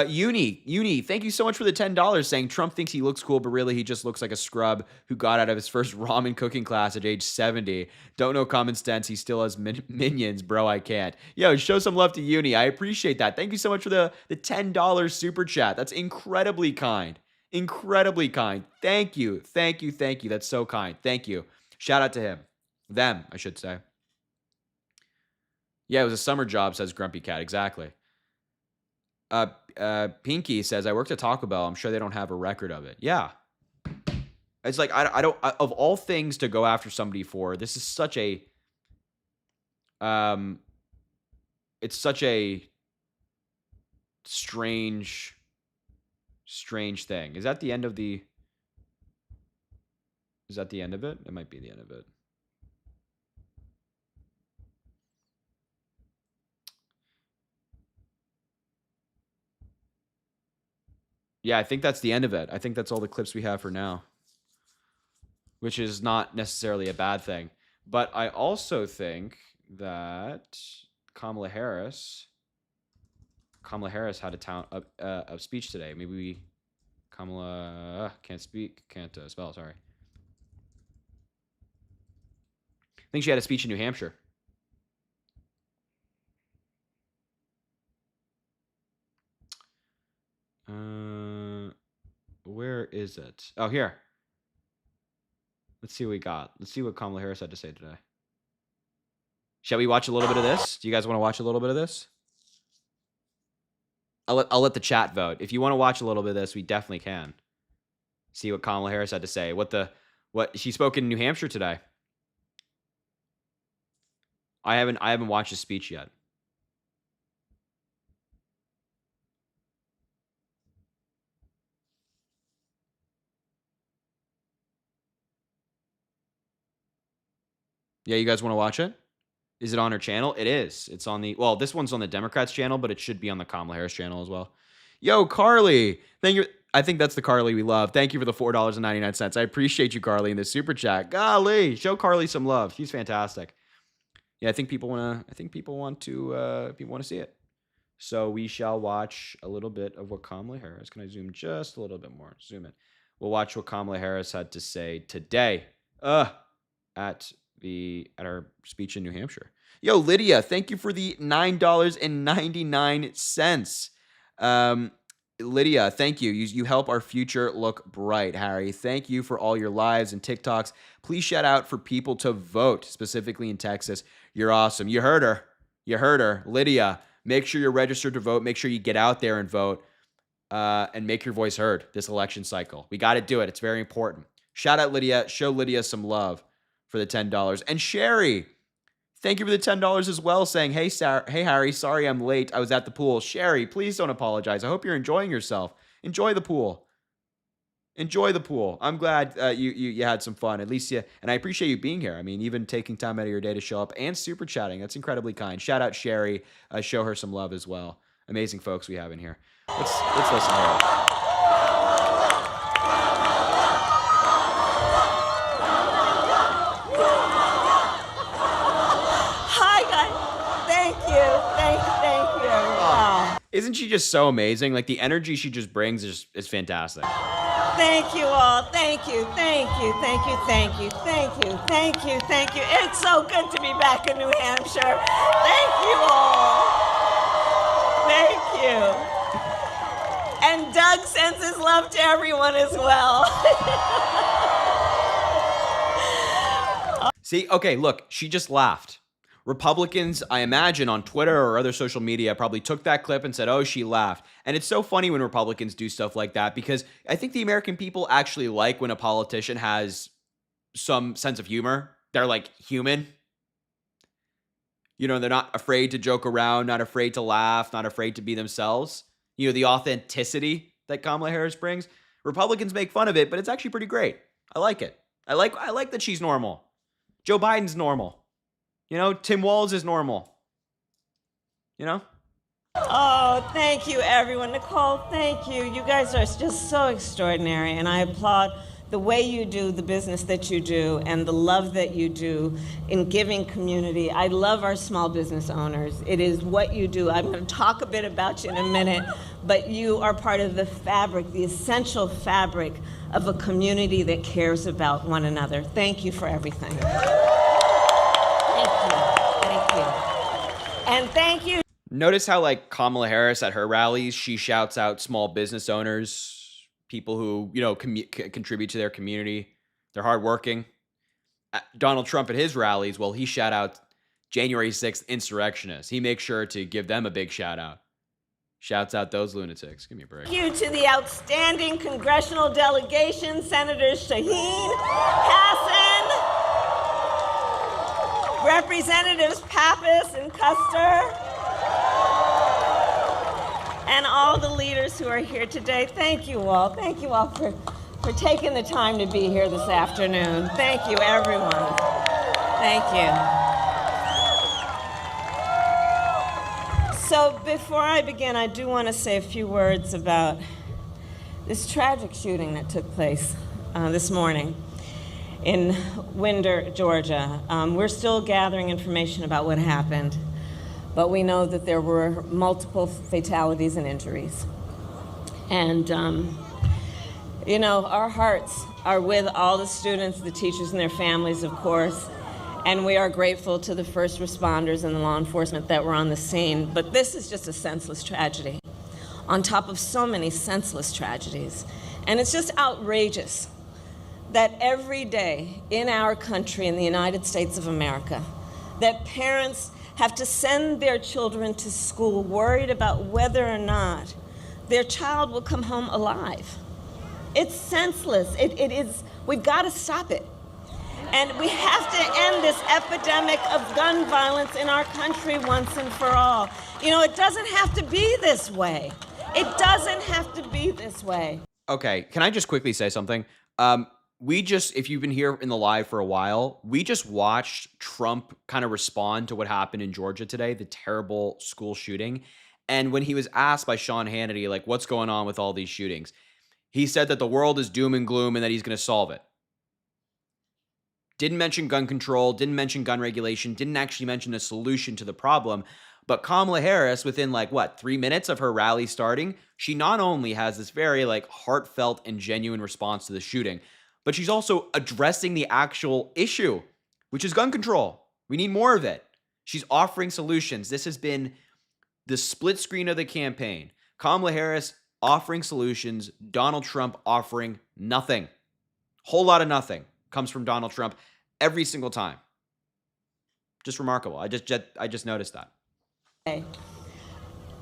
Uni, thank you so much for the $10, saying Trump thinks he looks cool, but really he just looks like a scrub who got out of his first ramen cooking class at age 70. Don't know common sense. He still has minions, bro. I can't. Yo, show some love to Uni. I appreciate that. Thank you so much for the $10 super chat. That's incredibly kind. Incredibly kind. Thank you. That's so kind. Thank you. Shout out to him. Them, I should say. Yeah, it was a summer job, says Grumpy Cat. Exactly. Pinky says, I worked at Taco Bell. I'm sure they don't have a record of it. Yeah. It's like, I don't, of all things to go after somebody for, this is such a, it's such a strange thing. Is that the end of it? It might be the end of it. Yeah, I think that's the end of it. I think that's all the clips we have for now, which is not necessarily a bad thing. But I also think that Kamala Harris had a speech today. Maybe Kamala can't spell. Sorry. I think she had a speech in New Hampshire. Where is it? Oh, here. Let's see what we got. Let's see what Kamala Harris had to say today. Shall we watch a little bit of this? Do you guys want to watch a little bit of this? I'll let the chat vote. If you want to watch a little bit of this, we definitely can. See what Kamala Harris had to say. What she spoke in New Hampshire today. I haven't watched his speech yet. Yeah, you guys want to watch it? Is it on her channel? It is. It's on the, well, this one's on the Democrats channel, but it should be on the Kamala Harris channel as well. Yo, Carly. Thank you. I think that's the Carly we love. Thank you for the $4.99. I appreciate you, Carly, in the super chat. Golly, show Carly some love. She's fantastic. Yeah, I think people want to see it. So we shall watch a little bit of what Kamala Harris. Can I zoom just a little bit more? Zoom in. We'll watch what Kamala Harris had to say today. At our speech in New Hampshire. Yo, Lydia, thank you for the $9.99. Lydia, thank you. You help our future look bright, Harry. Thank you for all your lives and TikToks. Please shout out for people to vote, specifically in Texas. You're awesome. You heard her. Lydia, make sure you're registered to vote. Make sure you get out there and vote and make your voice heard this election cycle. We got to do it. It's very important. Shout out Lydia. Show Lydia some love for the $10. And Sherry, thank you for the $10 as well, saying, hey, Harry, sorry I'm late. I was at the pool. Sherry, please don't apologize. I hope you're enjoying yourself. Enjoy the pool. I'm glad you had some fun. At least and I appreciate you being here. I mean, even taking time out of your day to show up and super chatting. That's incredibly kind. Shout out Sherry. Show her some love as well. Amazing folks we have in here. Let's listen to her. Isn't she just so amazing? Like, the energy she just brings is fantastic. Thank you all. Thank you. It's so good to be back in New Hampshire. Thank you all. Thank you. And Doug sends his love to everyone as well. See, okay, look, she just laughed. Republicans, I imagine, on Twitter or other social media probably took that clip and said, oh, she laughed. And it's so funny when Republicans do stuff like that, because I think the American people actually like when a politician has some sense of humor. They're like human. You know, they're not afraid to joke around, not afraid to laugh, not afraid to be themselves. You know, the authenticity that Kamala Harris brings. Republicans make fun of it, but it's actually pretty great. I like it. I like that she's normal. Joe Biden's normal. You know, Tim Walz is normal. You know? Oh, thank you, everyone. Nicole, thank you. You guys are just so extraordinary, and I applaud the way you do the business that you do and the love that you do in giving community. I love our small business owners. It is what you do. I'm going to talk a bit about you in a minute, but you are part of the fabric, the essential fabric of a community that cares about one another. Thank you for everything. And thank you. Notice how, like, Kamala Harris at her rallies, she shouts out small business owners, people who, you know, contribute to their community. They're hardworking. Donald Trump at his rallies, well, he shout out January 6th insurrectionists. He makes sure to give them a big shout out. Shouts out those lunatics. Give me a break. Thank you to the outstanding congressional delegation, Senators Shaheen, Hassan, Representatives Pappas and Custer, and all the leaders who are here today. Thank you all. Thank you all for taking the time to be here this afternoon. Thank you, everyone. Thank you. So before I begin, I do want to say a few words about this tragic shooting that took place this morning in Winder, Georgia. We're still gathering information about what happened, but we know that there were multiple fatalities and injuries. And, you know, our hearts are with all the students, the teachers, and their families, of course, and we are grateful to the first responders and the law enforcement that were on the scene. But this is just a senseless tragedy on top of so many senseless tragedies. And it's just outrageous that every day in our country, in the United States of America, that parents have to send their children to school worried about whether or not their child will come home alive. It's senseless. It is, we've got to stop it. And we have to end this epidemic of gun violence in our country once and for all. You know, it doesn't have to be this way. It doesn't have to be this way. Okay, can I just quickly say something? if you've been here in the live for a while, we just watched Trump kind of respond to what happened in Georgia today, the terrible school shooting. And when he was asked by Sean Hannity, like, what's going on with all these shootings, he said that the world is doom and gloom and that he's going to solve it. Didn't mention gun control, didn't mention gun regulation, didn't actually mention a solution to the problem. But Kamala Harris, within 3 minutes of her rally starting, she not only has this very heartfelt and genuine response to the shooting, but she's also addressing the actual issue, which is gun control. We need more of it. She's offering solutions. This has been the split screen of the campaign. Kamala Harris offering solutions, Donald Trump offering nothing. Whole lot of nothing comes from Donald Trump every single time. Just remarkable. I just noticed that. Okay.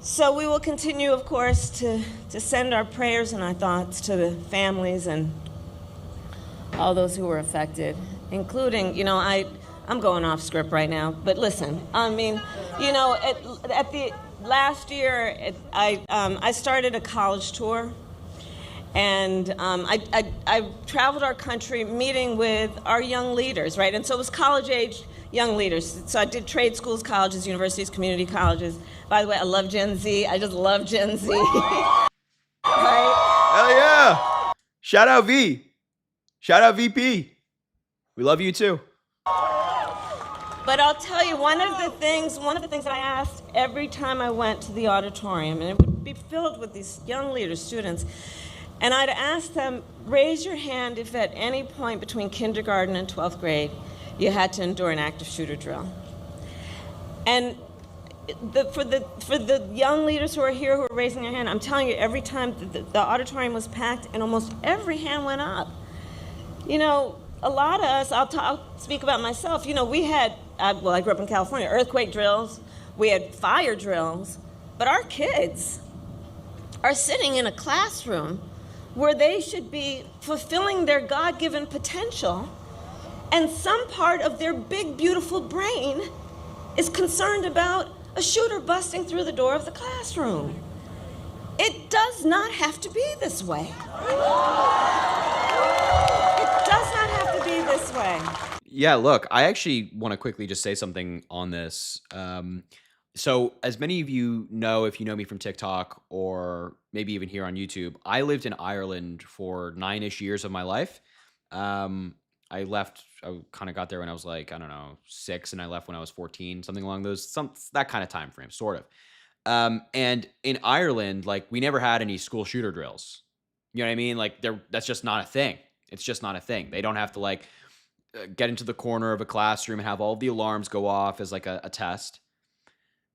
So we will continue, of course, to send our prayers and our thoughts to the families and all those who were affected, including, I'm going off script right now, but listen, I mean, at the last year, I started a college tour, and I traveled our country meeting with our young leaders, right? And so it was college-age young leaders. So I did trade schools, colleges, universities, community colleges. By the way, I love Gen Z. I just love Gen Z. Right? Hell yeah! Shout out V. Shout out VP. We love you too. But I'll tell you, one of the things that I asked every time I went to the auditorium, and it would be filled with these young leaders, students, and I'd ask them, raise your hand if at any point between kindergarten and 12th grade you had to endure an active shooter drill. And for the young leaders who are here who are raising their hand, I'm telling you, every time the auditorium was packed and almost every hand went up. A lot of us, I'll speak about myself, we had, I grew up in California, earthquake drills, we had fire drills, but our kids are sitting in a classroom where they should be fulfilling their God-given potential, and some part of their big, beautiful brain is concerned about a shooter busting through the door of the classroom. It does not have to be this way. This way. Yeah, look, I actually want to quickly just say something on this. So as many of you know, if you know me from TikTok or maybe even here on YouTube, I lived in Ireland for 9-ish years of my life. I kind of got there when I was 6, and I left when I was 14, something along that kind of time frame, sort of. And in Ireland, we never had any school shooter drills. You know what I mean? That's just not a thing. It's just not a thing. They don't have to get into the corner of a classroom and have all the alarms go off as a test.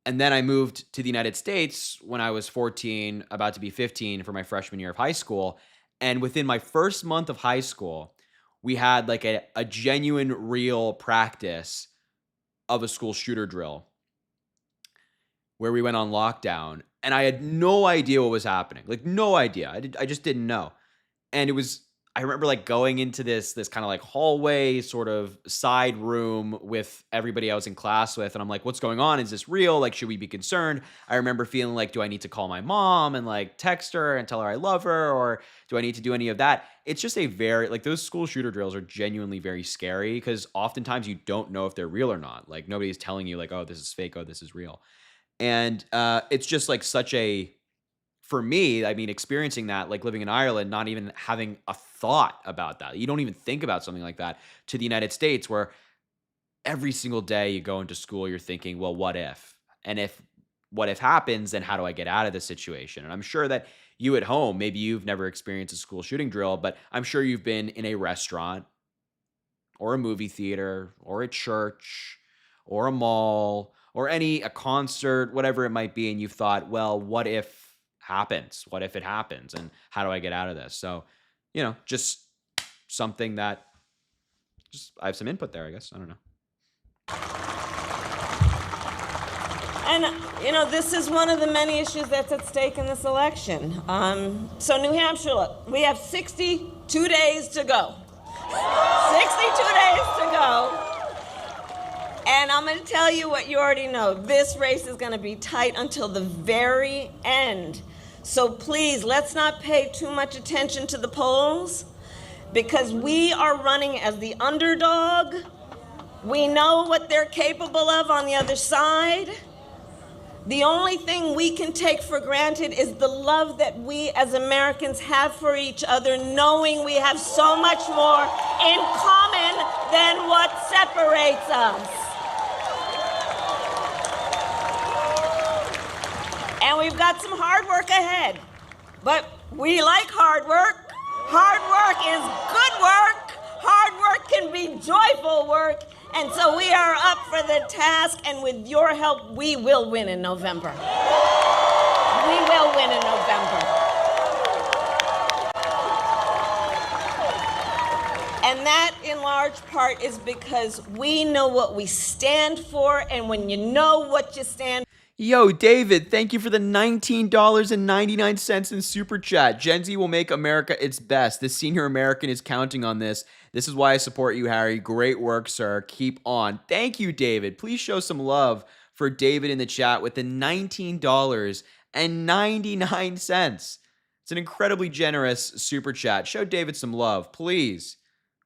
And then I moved to the United States when I was 14, about to be 15 for my freshman year of high school. And within my first month of high school, we had a genuine, real practice of a school shooter drill where we went on lockdown. And I had no idea what was happening. No idea. I just didn't know. And I remember going into this kind of hallway sort of side room with everybody I was in class with. And I'm like, what's going on? Is this real? Should we be concerned? I remember feeling do I need to call my mom and text her and tell her I love her? Or do I need to do any of that? It's just a very, those school shooter drills are genuinely very scary because oftentimes you don't know if they're real or not. Nobody's telling you oh, this is fake. Oh, this is real. And it's just such a, for me, I mean, experiencing that, living in Ireland, not even having a thought about that. You don't even think about something like that, to the United States, where every single day you go into school, you're thinking, well, what if? And if what if happens, then how do I get out of this situation? And I'm sure that you at home, maybe you've never experienced a school shooting drill, but I'm sure you've been in a restaurant or a movie theater or a church or a mall or a concert, whatever it might be. And you've thought, well, what if happens? What if it happens? And how do I get out of this? So, just something that I have some input there, I guess. I don't know. And, this is one of the many issues that's at stake in this election. So New Hampshire, look, we have 62 days to go. 62 days to go. And I'm going to tell you what you already know. This race is going to be tight until the very end. So please, let's not pay too much attention to the polls. because we are running as the underdog. We know what they're capable of on the other side. The only thing we can take for granted is the love that we as Americans have for each other, knowing we have so much more in common than what separates us. And we've got some hard work ahead, but we like hard work. Hard work is good work. Hard work can be joyful work. And so we are up for the task, and with your help, we will win in November. We will win in November. And that, in large part, is because we know what we stand for, and when you know what you stand for. Yo, David, thank you for the $19.99 in Super Chat. Gen Z will make America its best. This senior American is counting on this. This is why I support you, Harry. Great work, sir. Keep on. Thank you, David. Please show some love for David in the chat with the $19.99. It's an incredibly generous Super Chat. Show David some love, please.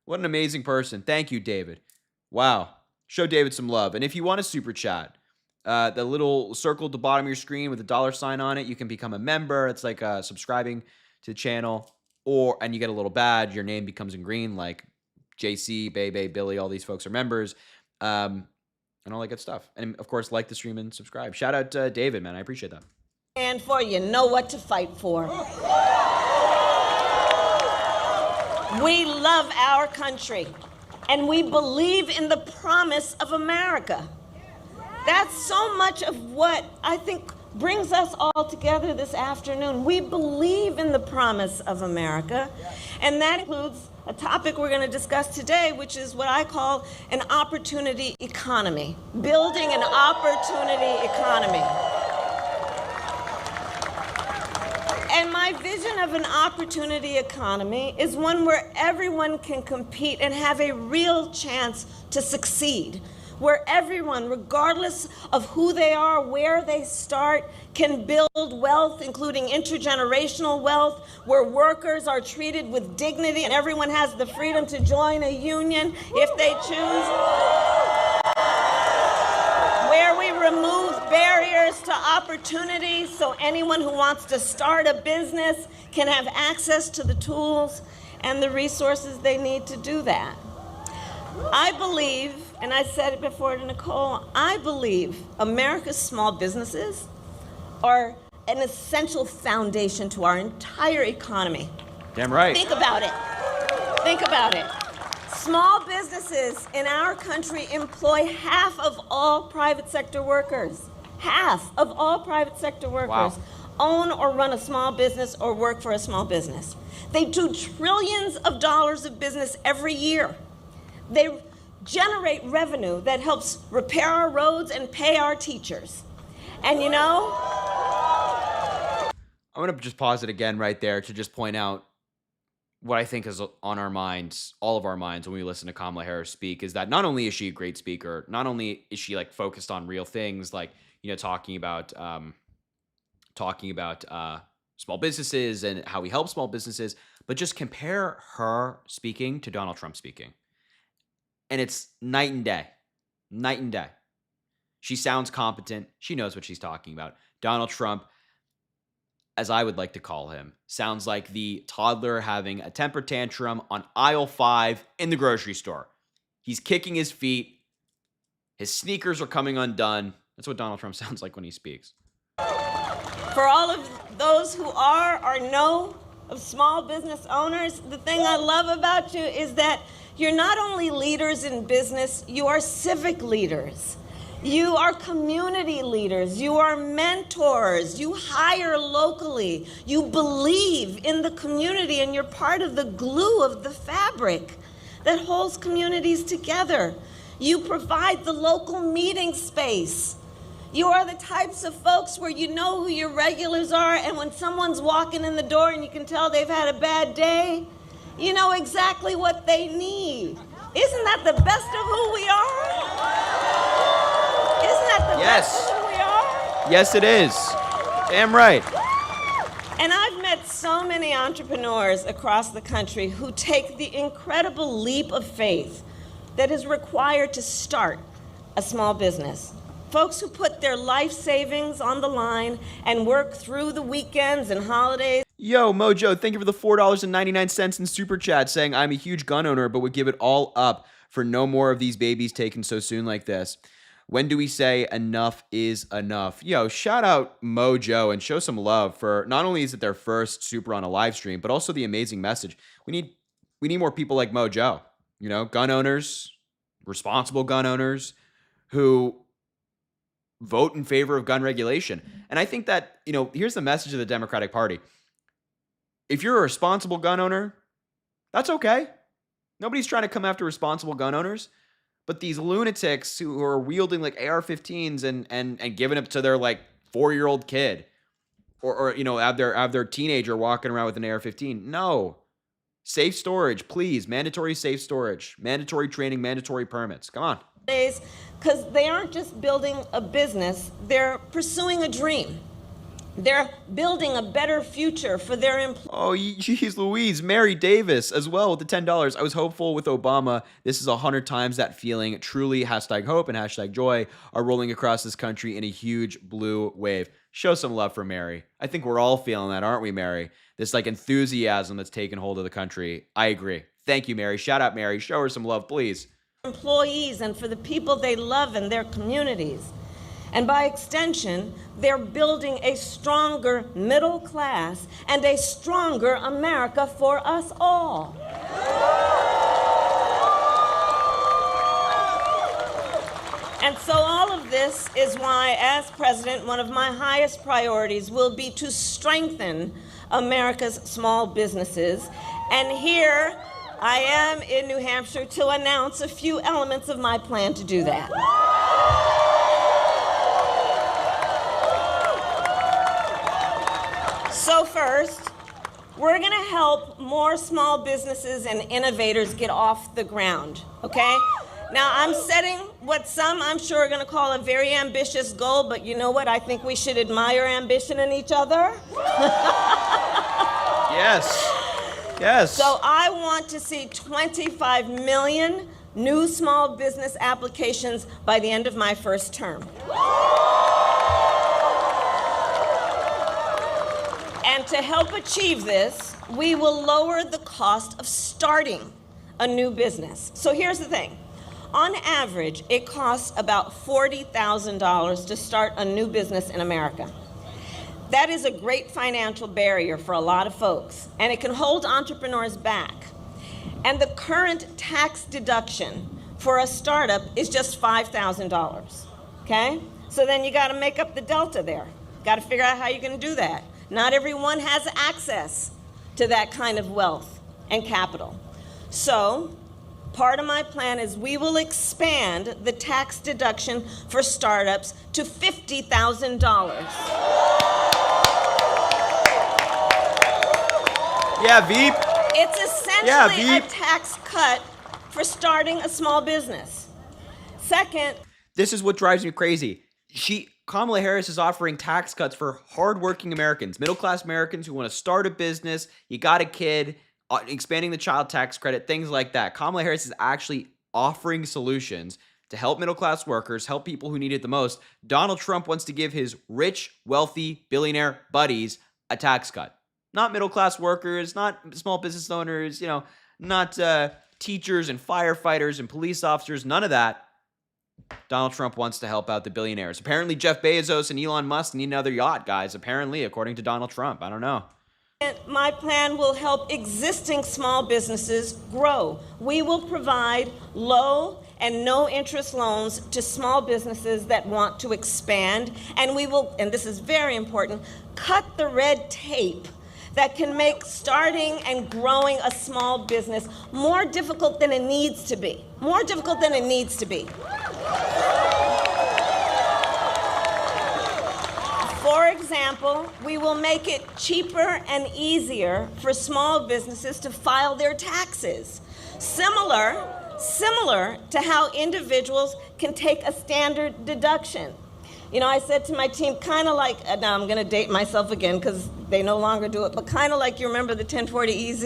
What an amazing person. Thank you, David. Wow. Show David some love. And if you want a Super Chat, the little circle at the bottom of your screen with a $sign on it, you can become a member. It's like subscribing to the channel, and you get a little badge. Your name becomes in green, like JC, Bebe, Billy. All these folks are members, and all that good stuff. And of course, like the stream and subscribe. Shout out to David, man. I appreciate that. And for you know what to fight for. We love our country, and we believe in the promise of America. That's so much of what I think brings us all together this afternoon. We believe in the promise of America, and that includes a topic we're going to discuss today, which is what I call an opportunity economy, building an opportunity economy. And my vision of an opportunity economy is one where everyone can compete and have a real chance to succeed, where everyone, regardless of who they are, where they start, can build wealth, including intergenerational wealth, where workers are treated with dignity and everyone has the freedom to join a union if they choose, where we remove barriers to opportunity so anyone who wants to start a business can have access to the tools and the resources they need to do that. I believe, and I said it before to Nicole, I believe America's small businesses are an essential foundation to our entire economy. Damn right. Think about it. Think about it. Small businesses in our country employ half of all private sector workers. Half of all private sector workers own or run a small business or work for a small business. They do trillions of dollars of business every year. They generate revenue that helps repair our roads and pay our teachers. And you know, I'm going to just pause it again right there to just point out what I think is on our minds, all of our minds, when we listen to Kamala Harris speak, is that not only is she a great speaker, not only is she like focused on real things, like, you know, talking about small businesses and how we help small businesses, but just compare her speaking to Donald Trump speaking. And it's night and day, night and day. She sounds competent. She knows what she's talking about. Donald Trump, as I would like to call him, sounds like the toddler having a temper tantrum on aisle 5 in the grocery store. He's kicking his feet. His sneakers are coming undone. That's what Donald Trump sounds like when he speaks. for all of those who are or know of small business owners, the thing I love about you is that you're not only leaders in business, you are civic leaders. You are community leaders. You are mentors. You hire locally. You believe in the community, and you're part of the glue of the fabric that holds communities together. You provide the local meeting space. You are the types of folks where you know who your regulars are, and when someone's walking in the door and you can tell they've had a bad day, you know exactly what they need. Isn't that the best of who we are? Isn't that the best of who we are? Yes, it is. Damn right. And I've met so many entrepreneurs across the country who take the incredible leap of faith that is required to start a small business. Folks who put their life savings on the line and work through the weekends and holidays. Yo, Mojo, thank you for the $4.99 in Super Chat saying I'm a huge gun owner but would give it all up for no more of these babies taken so soon like this. When do we say enough is enough? Yo, shout out Mojo and show some love for not only is it their first Super on a live stream, but also the amazing message. We need more people like Mojo, you know, gun owners, responsible gun owners who vote in favor of gun regulation. And I think that, you know, here's the message of the Democratic Party. If you're a responsible gun owner, that's okay. Nobody's trying to come after responsible gun owners. But these lunatics who are wielding like AR-15s and giving it to their like 4-year-old kid, or you know, have their teenager walking around with an AR-15. No, safe storage, please. Mandatory safe storage, mandatory training, mandatory permits. Come on. Because they aren't just building a business; they're pursuing a dream. They're building a better future for their employees. Oh, geez, Louise. Mary Davis as well with the $10. I was hopeful with Obama. This is 100 times that feeling. Truly, #hope and #joy are rolling across this country in a huge blue wave. Show some love for Mary. I think we're all feeling that, aren't we, Mary? This like enthusiasm that's taken hold of the country. I agree. Thank you, Mary. Shout out, Mary. Show her some love, please. Employees and for the people they love in their communities. And by extension, they're building a stronger middle class and a stronger America for us all. And so all of this is why, as president, one of my highest priorities will be to strengthen America's small businesses. And here I am in New Hampshire to announce a few elements of my plan to do that. So first, we're going to help more small businesses and innovators get off the ground, okay? Now, I'm setting what some, I'm sure, are going to call a very ambitious goal, but you know what? I think we should admire ambition in each other. Yes. Yes. So I want to see 25 million new small business applications by the end of my first term. And to help achieve this, we will lower the cost of starting a new business. So here's the thing. On average, it costs about $40,000 to start a new business in America. That is a great financial barrier for a lot of folks, and it can hold entrepreneurs back. And the current tax deduction for a startup is just $5,000, okay? So then you gotta make up the delta there. Gotta figure out how you're gonna do that. Not everyone has access to that kind of wealth and capital. So part of my plan is we will expand the tax deduction for startups to $50,000. Yeah, Veep. It's essentially a tax cut for starting a small business. Second, This is what drives me crazy. Kamala Harris is offering tax cuts for hardworking Americans, middle-class Americans who want to start a business, you got a kid, expanding the child tax credit, things like that. Kamala Harris is actually offering solutions to help middle-class workers, help people who need it the most. Donald Trump wants to give his rich, wealthy, billionaire buddies a tax cut. Not middle-class workers, not small business owners, you know, not teachers and firefighters and police officers, none of that. Donald Trump wants to help out the billionaires. Apparently, Jeff Bezos and Elon Musk need another yacht, guys. Apparently, according to Donald Trump. I don't know. my plan will help existing small businesses grow. We will provide low and no interest loans to small businesses that want to expand. And we will, and this is very important, cut the red tape that can make starting and growing a small business more difficult than it needs to be. More difficult than it needs to be. For example, we will make it cheaper and easier for small businesses to file their taxes. Similar to how individuals can take a standard deduction. You know, I said to my team, kind of like, now I'm going to date myself again because they no longer do it, but kind of like you remember the 1040 EZ?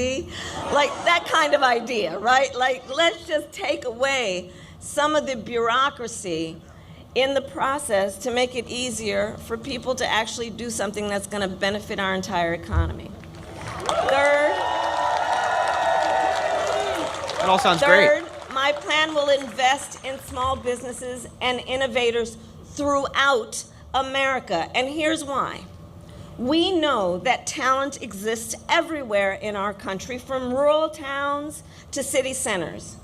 Like that kind of idea, right? Like, let's just take away some of the bureaucracy in the process to make it easier for people to actually do something that's going to benefit our entire economy. Third, That all sounds great. my plan will invest in small businesses and innovators throughout America. And here's why. We know that talent exists everywhere in our country, from rural towns to city centers.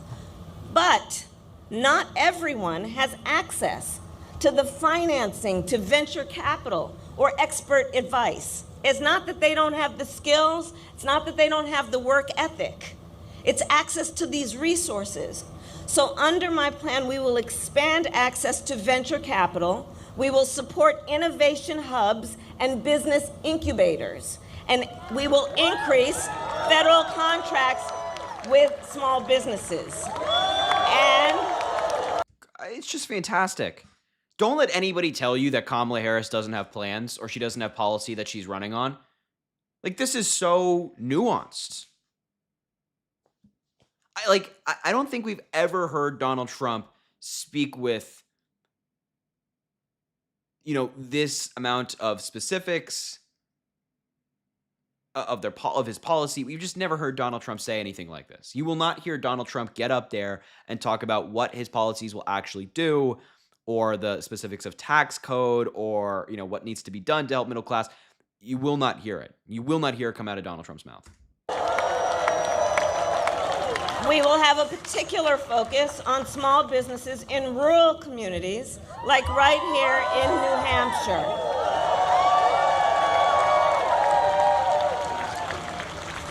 But not everyone has access to the financing, to venture capital, or expert advice. It's not that they don't have the skills, it's not that they don't have the work ethic. It's access to these resources. So under my plan, we will expand access to venture capital, we will support innovation hubs and business incubators, and we will increase federal contracts with small businesses. And It's just fantastic. Don't let anybody tell you that Kamala Harris doesn't have plans or she doesn't have policy that she's running on. Like, this is so nuanced. I don't think we've ever heard Donald Trump speak with, you know, this amount of specifics of his policy. We've just never heard Donald Trump say anything like this. You will not hear Donald Trump get up there and talk about what his policies will actually do, or the specifics of tax code, or, you know, what needs to be done to help middle class. You will not hear it. You will not hear it come out of Donald Trump's mouth. we will have a particular focus on small businesses in rural communities, like right here in New Hampshire.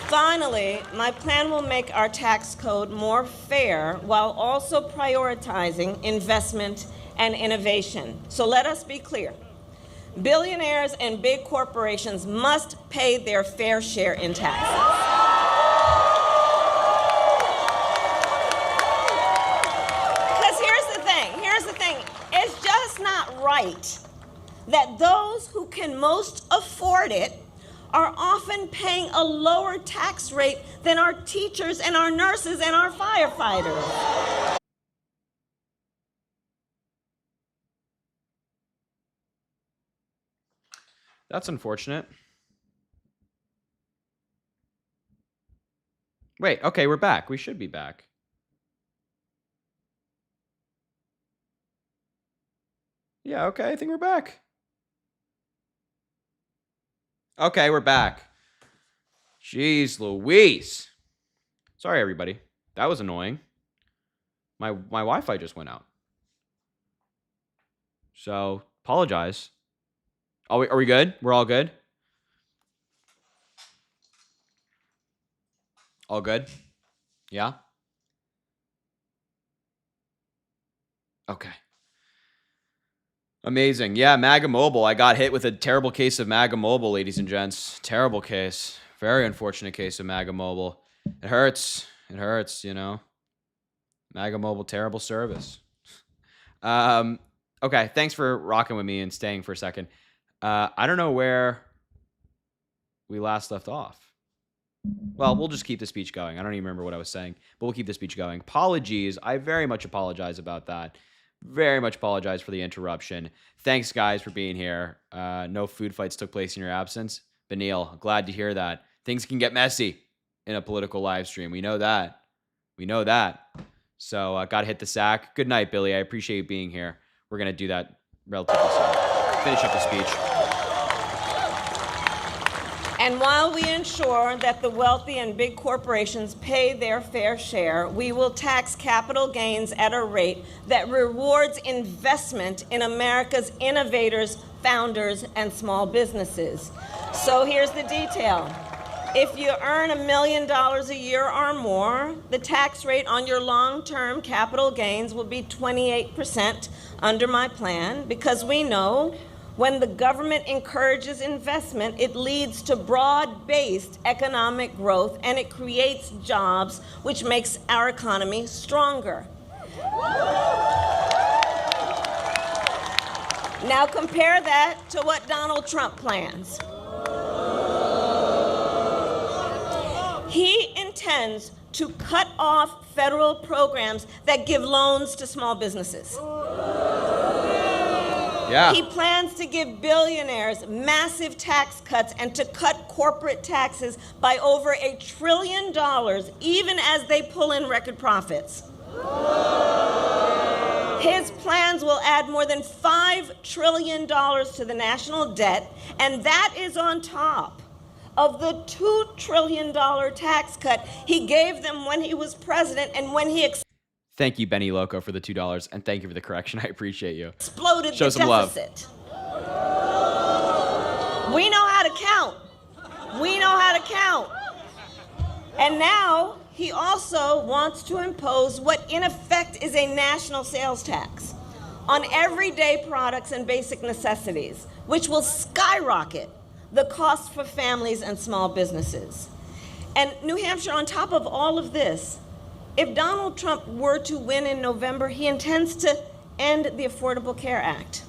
Finally, my plan will make our tax code more fair while also prioritizing investment and innovation. So let us be clear. Billionaires and big corporations must pay their fair share in taxes. It's just not right that those who can most afford it are often paying a lower tax rate than our teachers and our nurses and our firefighters. That's unfortunate. Wait, okay, we're back. We should be back. Yeah, okay, I think we're back. Okay, we're back. Jeez Louise. Sorry, everybody. That was annoying. My Wi-Fi just went out. So, apologize. Are we good? We're all good? All good? Yeah? Okay. Amazing. Yeah, MAGA Mobile. I got hit with a terrible case of MAGA Mobile, ladies and gents. Terrible case. Very unfortunate case of MAGA Mobile. It hurts. It hurts, you know. MAGA Mobile, terrible service. Okay, thanks for rocking with me and staying for a second. I don't know where we last left off. Well, we'll just keep the speech going. I don't even remember what I was saying, but we'll keep the speech going. Apologies. I very much apologize about that. Very much apologize for the interruption. Thanks, guys, for being here. No food fights took place in your absence. Benil, glad to hear that. Things can get messy in a political live stream. We know that. We know that. So, got to hit the sack. Good night, Billy. I appreciate you being here. We're going to do that relatively soon. Finish up the speech. And while we ensure that the wealthy and big corporations pay their fair share, we will tax capital gains at a rate that rewards investment in America's innovators, founders, and small businesses. So here's the detail. If you earn $1 million a year or more, the tax rate on your long-term capital gains will be 28% under my plan, because we know when the government encourages investment, it leads to broad-based economic growth and it creates jobs, which makes our economy stronger. Now compare that to what Donald Trump plans. He intends to cut off federal programs that give loans to small businesses. Yeah. He plans to give billionaires massive tax cuts and to cut corporate taxes by over $1 trillion, even as they pull in record profits. His plans will add more than $5 trillion to the national debt, and that is on top of the $2 trillion tax cut he gave them when he was president and when he Thank you, Benny Loco, for the $2, and thank you for the correction. I appreciate you. exploded Show the some love. deficit. We know how to count. We know how to count. And now he also wants to impose what in effect is a national sales tax on everyday products and basic necessities, which will skyrocket the cost for families and small businesses. And New Hampshire, on top of all of this, if Donald Trump were to win in November, he intends to end the Affordable Care Act.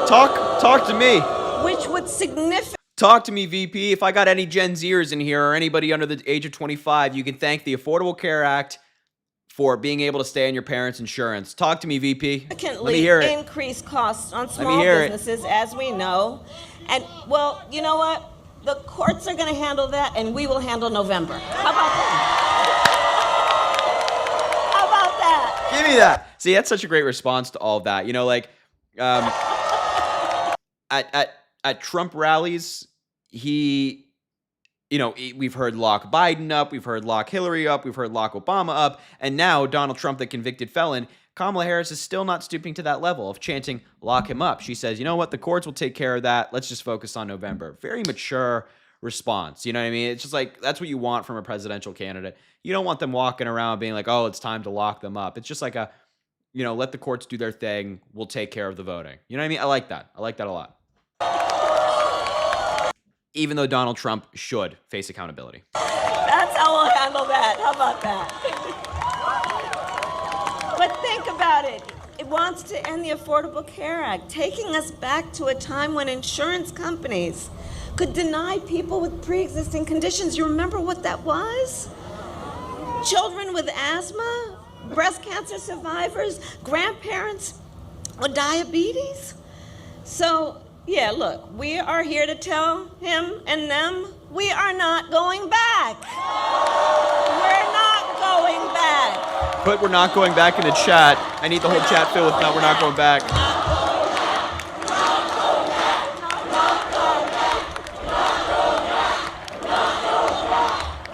Talk to me. Which would significantly Talk to me, VP. If I got any Gen Zers in here or anybody under the age of 25, you can thank the Affordable Care Act for being able to stay on your parents' insurance. Talk to me, VP. Let me hear it. increase costs on me small hear it. businesses, as we know. And, well, you know what? The courts are going to handle that, and we will handle November. How about that? How about that? Give me that. See, that's such a great response to all of that. You know, like at Trump rallies, we've heard lock Biden up, we've heard lock Hillary up, we've heard lock Obama up, and now Donald Trump, the convicted felon, Kamala Harris is still not stooping to that level of chanting lock him up. She says, you know what, the courts will take care of that. Let's just focus on November. Very mature response. You know what I mean? It's just like, that's what you want from a presidential candidate. You don't want them walking around being like, oh, it's time to lock them up. It's just like let the courts do their thing. We'll take care of the voting. You know what I mean? I like that. I like that a lot. Even though Donald Trump should face accountability. That's how we'll handle that. How about that? But think about it. It wants to end the Affordable Care Act, taking us back to a time when insurance companies could deny people with pre-existing conditions. You remember what that was? Children with asthma, breast cancer survivors, grandparents with diabetes. So, yeah, look, we are here to tell him and them we are not going back. We're not going back. Put "we're not going back" in the chat. I need the whole chat filled with "no, we're not going back."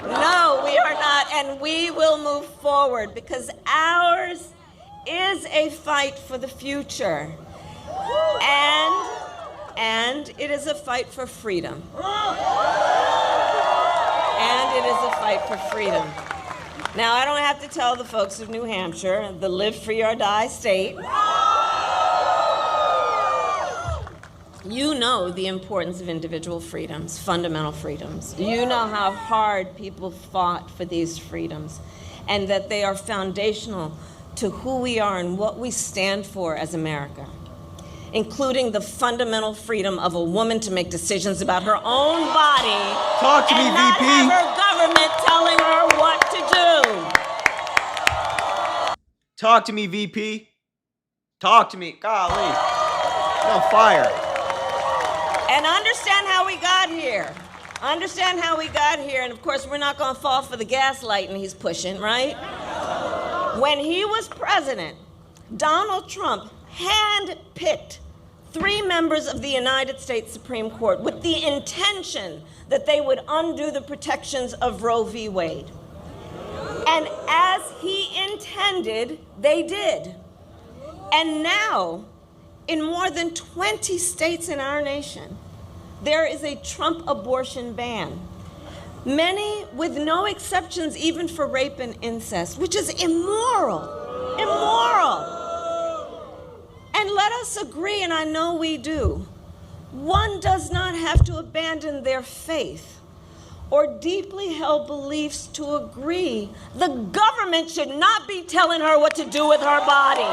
No, we are not, and we will move forward because ours is a fight for the future. And it is a fight for freedom. And it is a fight for freedom. Now, I don't have to tell the folks of New Hampshire, the live free or die state, you know the importance of individual freedoms, fundamental freedoms. You know how hard people fought for these freedoms and that they are foundational to who we are and what we stand for as America, including the fundamental freedom of a woman to make decisions about her own body. Talk to me, and not VP. have her government telling her what to do. Talk to me, VP. Talk to me. Golly. I'm on fire. And understand how we got here. Understand how we got here. And of course, we're not going to fall for the gaslighting he's pushing, right? When he was president, Donald Trump handpicked 3 members of the United States Supreme Court with the intention that they would undo the protections of Roe v. Wade. And as he intended, they did. And now, in more than 20 states in our nation, there is a Trump abortion ban. Many with no exceptions even for rape and incest, which is immoral. Immoral. And let us agree, and I know we do, one does not have to abandon their faith or deeply held beliefs to agree the government should not be telling her what to do with her body.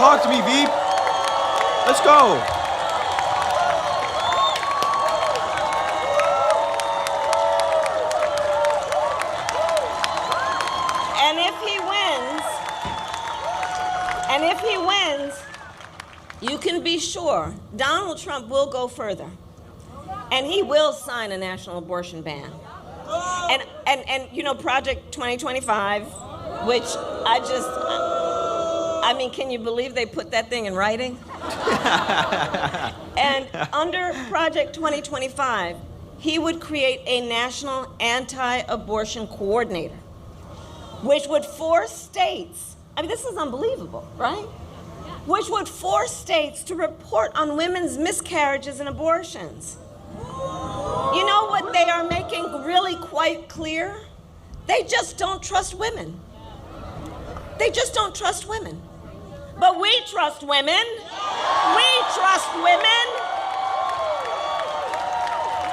Talk to me, Veep. Let's go. And if he wins, you can be sure Donald Trump will go further. And he will sign a national abortion ban. And you know, Project 2025, which I mean, can you believe they put that thing in writing? And under Project 2025, he would create a national anti-abortion coordinator, which would force states, I mean, this is unbelievable, right? Which would force states to report on women's miscarriages and abortions. You know what they are making really quite clear? They just don't trust women. They just don't trust women. But we trust women. We trust women.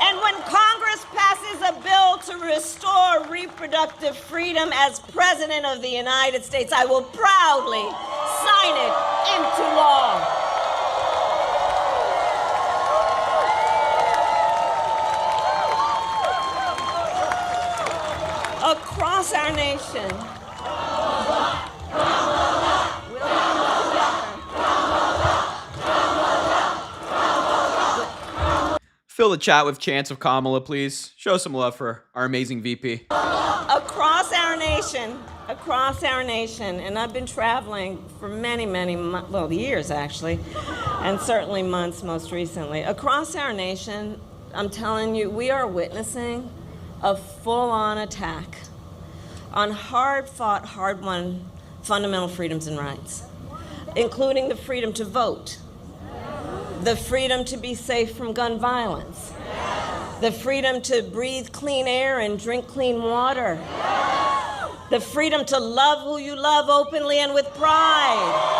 And when Congress passes a bill to restore reproductive freedom as President of the United States, I will proudly sign it into law. Across our nation, Fill the chat with chants of Kamala, please. Show some love for our amazing VP. across our nation, and I've been traveling for many years actually, and certainly months most recently. Across our nation, I'm telling you, we are witnessing a full-on attack on hard-fought, hard-won fundamental freedoms and rights, including the freedom to vote, the freedom to be safe from gun violence, the freedom to breathe clean air and drink clean water, the freedom to love who you love openly and with pride.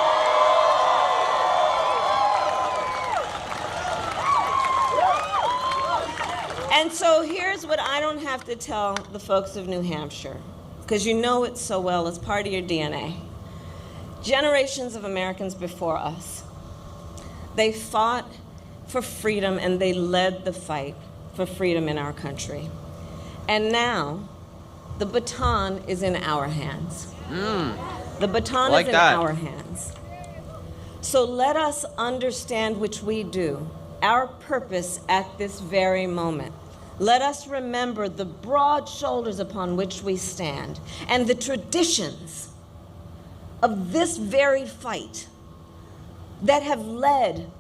And so here's what I don't have to tell the folks of New Hampshire, because you know it so well, it's part of your DNA. Generations of Americans before us, they fought for freedom and they led the fight for freedom in our country. And now, the baton is in our hands. The baton is in our hands. So let us understand, which we do, our purpose at this very moment. Let us remember the broad shoulders upon which we stand and the traditions of this very fight that have led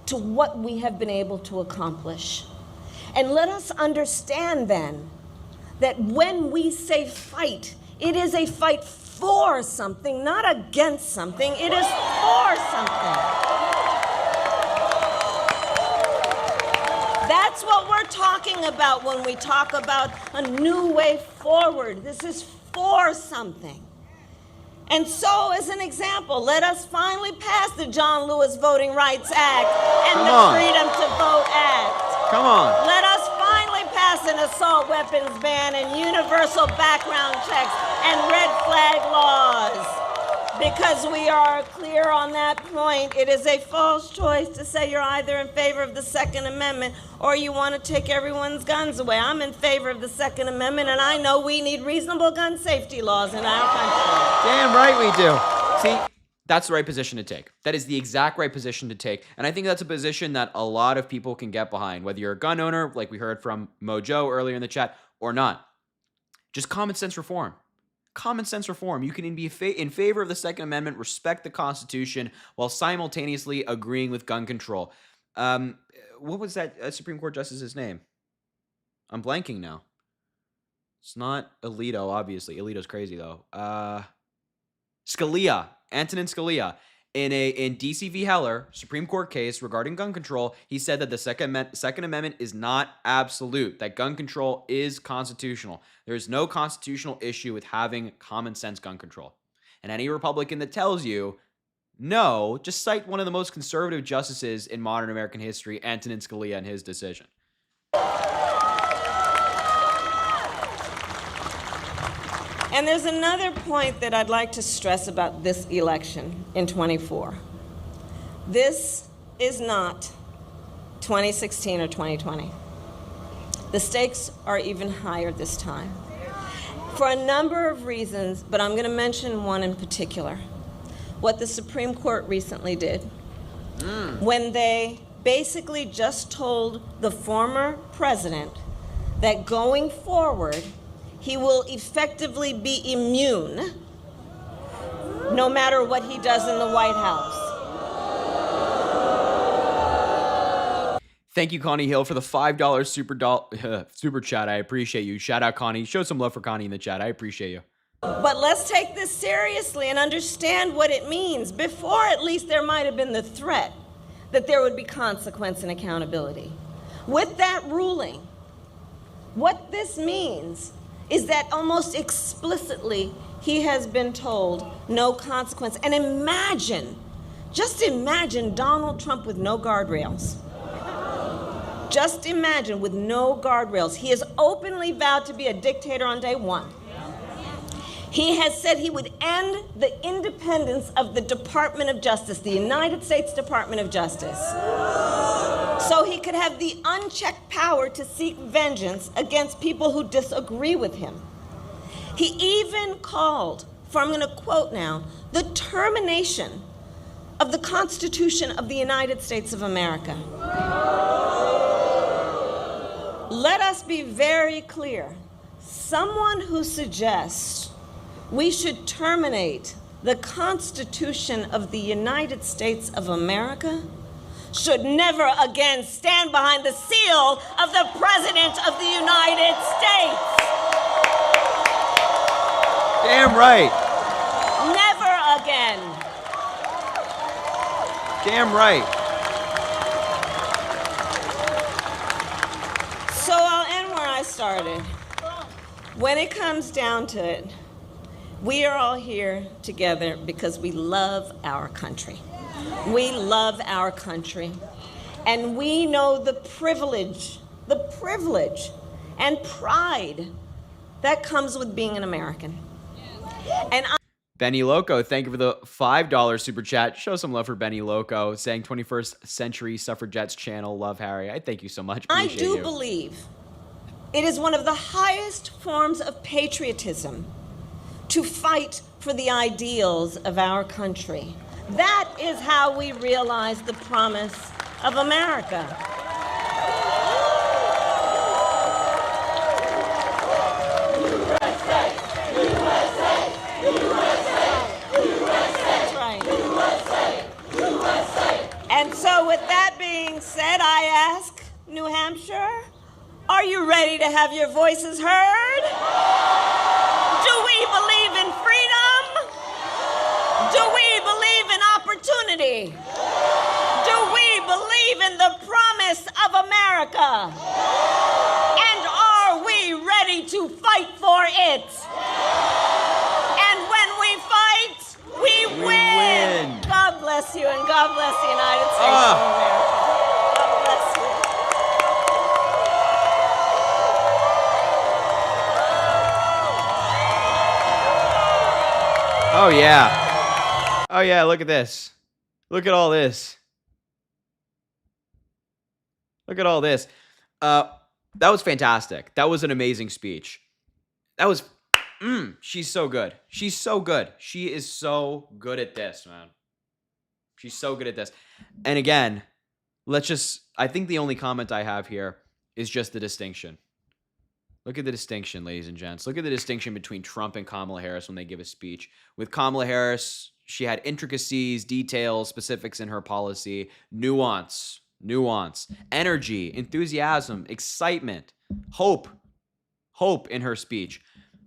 to what we have been able to accomplish. And let us understand then that when we say fight, it is a fight for something, not against something. It is for something. That's what we're talking about when we talk about a new way forward. This is for something. And so, as an example, let us finally pass the John Lewis Voting Rights Act and the Freedom to Vote Act. Come on. Let us finally pass an assault weapons ban and universal background checks and red flag laws. Because we are clear on that point, it is a false choice to say you're either in favor of the Second Amendment or you want to take everyone's guns away. I'm in favor of the Second Amendment, and I know we need reasonable gun safety laws in our country. Damn right we do. See, that's the right position to take. That is the exact right position to take. And I think that's a position that a lot of people can get behind, whether you're a gun owner, like we heard from Mojo earlier in the chat, or not. Just common sense reform. Common sense reform. You can be in favor of the Second Amendment, respect the Constitution, while simultaneously agreeing with gun control. What was that Supreme Court justice's name? I'm blanking now. It's not Alito, obviously. Alito's crazy, though. Scalia. Antonin Scalia. In DC v. Heller, Supreme Court case regarding gun control, he said that the Second Amendment is not absolute, that gun control is constitutional. There is no constitutional issue with having common sense gun control. And any Republican that tells you, no, just cite one of the most conservative justices in modern American history, Antonin Scalia, and his decision. And there's another point that I'd like to stress about this election in 24. This is not 2016 or 2020. The stakes are even higher this time for a number of reasons, but I'm going to mention one in particular. What the Supreme Court recently did when they basically just told the former president that going forward, he will effectively be immune no matter what he does in the White House. Thank you, Connie Hill, for the $5 super chat. I appreciate you. Shout out, Connie. Show some love for Connie in the chat. I appreciate you. But let's take this seriously and understand what it means. Before, at least, there might have been the threat that there would be consequence and accountability. With that ruling, what this means is that almost explicitly he has been told no consequence. And imagine, just imagine Donald Trump with no guardrails. Just imagine, with no guardrails. He has openly vowed to be a dictator on day one. He has said he would end the independence of the Department of Justice, the United States Department of Justice, so he could have the unchecked power to seek vengeance against people who disagree with him. He even called for, I'm going to quote now, the termination of the Constitution of the United States of America. Let us be very clear. Someone who suggests we should terminate the Constitution of the United States of America should never again stand behind the seal of the President of the United States. Damn right. Never again. Damn right. So I'll end where I started. When it comes down to it, we are all here together because we love our country. We love our country. And we know the privilege and pride that comes with being an American. And Benny Loco, thank you for the $5 super chat. Show some love for Benny Loco, saying 21st Century Suffragettes channel, love Harry. I thank you so much. I Appreciate do you. believe it is one of the highest forms of patriotism to fight for the ideals of our country. That is how we realize the promise of America. That's right. And so with that being said, I ask New Hampshire, are you ready to have your voices heard? Do we believe in freedom? Do we believe in opportunity? Do we believe in the promise of America? And are we ready to fight for it? And when we fight, we win. God bless you, and God bless the United States of America. God bless you. Oh, yeah. Oh, yeah, look at this. Look at all this. Look at all this. That was fantastic. That was an amazing speech. That was, she's so good. She's so good. She is so good at this, man. She's so good at this. And again, I think the only comment I have here is just the distinction. Look at the distinction, ladies and gents. Look at the distinction between Trump and Kamala Harris when they give a speech. With Kamala Harris, she had intricacies, details, specifics in her policy, nuance, energy, enthusiasm, excitement, hope in her speech.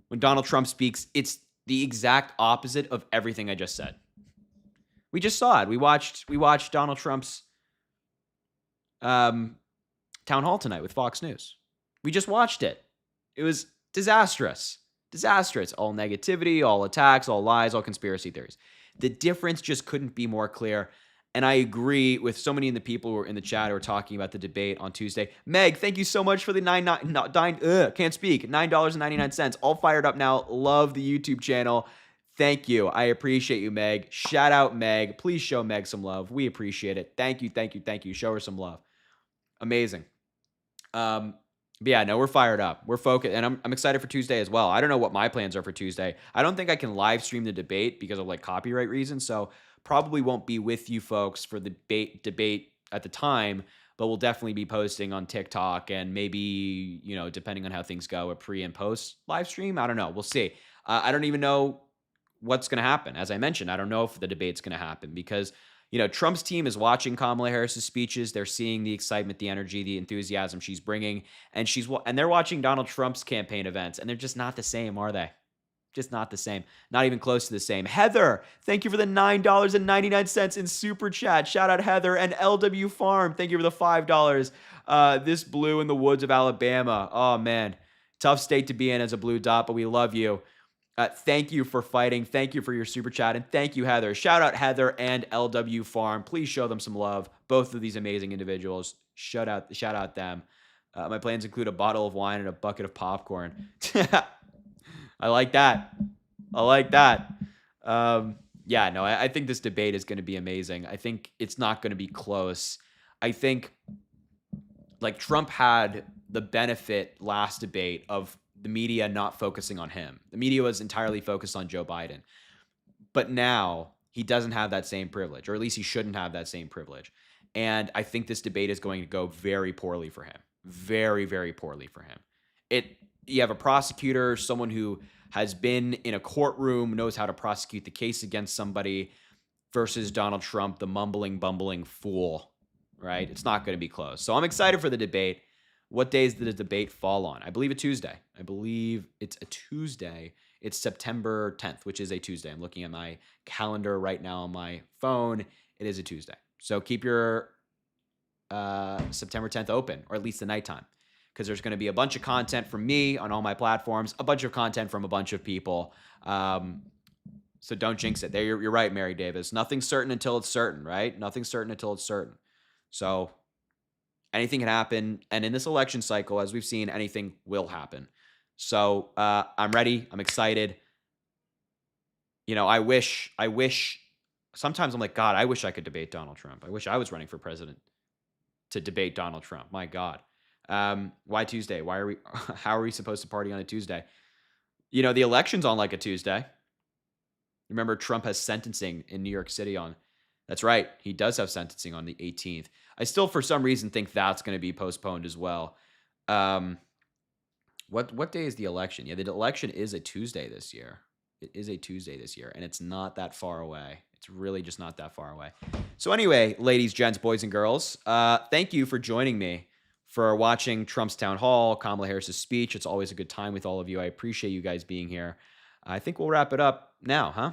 When Donald Trump speaks, it's the exact opposite of everything I just said. We just saw it. We watched Donald Trump's town hall tonight with Fox News. We just watched it. It was disastrous. Disastrous. All negativity, all attacks, all lies, all conspiracy theories. The difference just couldn't be more clear. And I agree with so many of the people who are in the chat who are talking about the debate on Tuesday. Meg, thank you so much for the $9.99. All fired up now. Love the YouTube channel. Thank you. I appreciate you, Meg. Shout out Meg. Please show Meg some love. We appreciate it. Thank you, thank you, thank you. Show her some love. Amazing. But yeah, no, we're fired up. We're focused, and I'm excited for Tuesday as well. I don't know what my plans are for Tuesday. I don't think I can live stream the debate because of like copyright reasons. So probably won't be with you folks for the debate at the time, but we'll definitely be posting on TikTok and maybe, depending on how things go, a pre and post live stream. I don't know. We'll see. I don't even know what's going to happen. As I mentioned, I don't know if the debate's going to happen because Trump's team is watching Kamala Harris's speeches. They're seeing the excitement, the energy, the enthusiasm she's bringing, and they're watching Donald Trump's campaign events, and they're just not the same, are they? Just not the same. Not even close to the same. Heather, thank you for the $9.99 in super chat. Shout out Heather and LW Farm. Thank you for the $5. This blue in the woods of Alabama. Oh man, tough state to be in as a blue dot, but we love you. Thank you for fighting. Thank you for your super chat. And thank you, Heather. Shout out Heather and LW Farm. Please show them some love. Both of these amazing individuals. Shout out them. My plans include a bottle of wine and a bucket of popcorn. I like that. I think this debate is going to be amazing. I think it's not going to be close. I think like Trump had the benefit last debate of the media not focusing on him. The media was entirely focused on Joe Biden. But now he doesn't have that same privilege, or at least he shouldn't have that same privilege. And I think this debate is going to go very poorly for him. Very, very poorly for him. You have a prosecutor, someone who has been in a courtroom, knows how to prosecute the case against somebody, versus Donald Trump, the mumbling, bumbling fool, right? It's not going to be close. So I'm excited for the debate. What days did the debate fall on? I believe a Tuesday. I believe it's a Tuesday. It's September 10th, which is a Tuesday. I'm looking at my calendar right now on my phone. It is a Tuesday. So keep your September 10th open, or at least the nighttime, because there's going to be a bunch of content from me on all my platforms, a bunch of content from a bunch of people. So don't jinx it. You're right, Mary Davis. Nothing's certain until it's certain, right? Nothing's certain until it's certain. So anything can happen. And in this election cycle, as we've seen, anything will happen. So I'm ready. I'm excited. I wish, sometimes I'm like, God, I wish I could debate Donald Trump. I wish I was running for president to debate Donald Trump. My God. Why Tuesday? How are we supposed to party on a Tuesday? The election's on like a Tuesday. Remember, Trump has sentencing in New York City that's right. He does have sentencing on the 18th. I still, for some reason, think that's going to be postponed as well. What day is the election? Yeah, the election is a Tuesday this year. It is a Tuesday this year, and it's not that far away. It's really just not that far away. So anyway, ladies, gents, boys, and girls, thank you for joining me for watching Trump's town hall, Kamala Harris's speech. It's always a good time with all of you. I appreciate you guys being here. I think we'll wrap it up now, huh?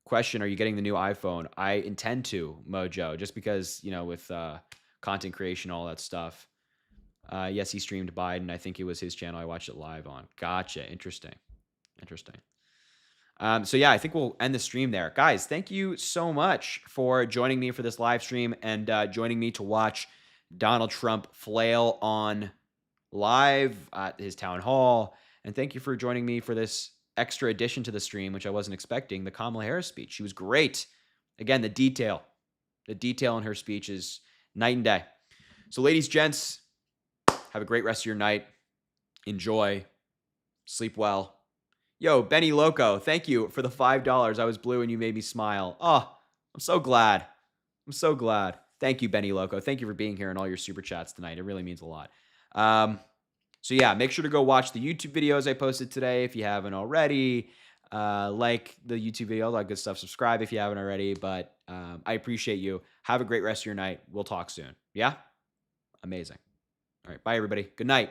Question, are you getting the new iPhone? I intend to, Mojo, just because, with content creation, all that stuff. Yes, he streamed Biden. I think it was his channel I watched it live on. Gotcha. Interesting. So yeah, I think we'll end the stream there. Guys, thank you so much for joining me for this live stream and joining me to watch Donald Trump flail on live at his town hall. And thank you for joining me for this extra addition to the stream, which I wasn't expecting, the Kamala Harris speech. She was great. Again, the detail in her speech is night and day. So ladies, gents, have a great rest of your night. Enjoy. Sleep well. Yo, Benny Loco, thank you for the $5. I was blue and you made me smile. Oh, I'm so glad. Thank you, Benny Loco. Thank you for being here and all your super chats tonight. It really means a lot. So yeah, make sure to go watch the YouTube videos I posted today if you haven't already. Like the YouTube video, all that good stuff. Subscribe if you haven't already. But I appreciate you. Have a great rest of your night. We'll talk soon. Yeah? Amazing. All right. Bye, everybody. Good night.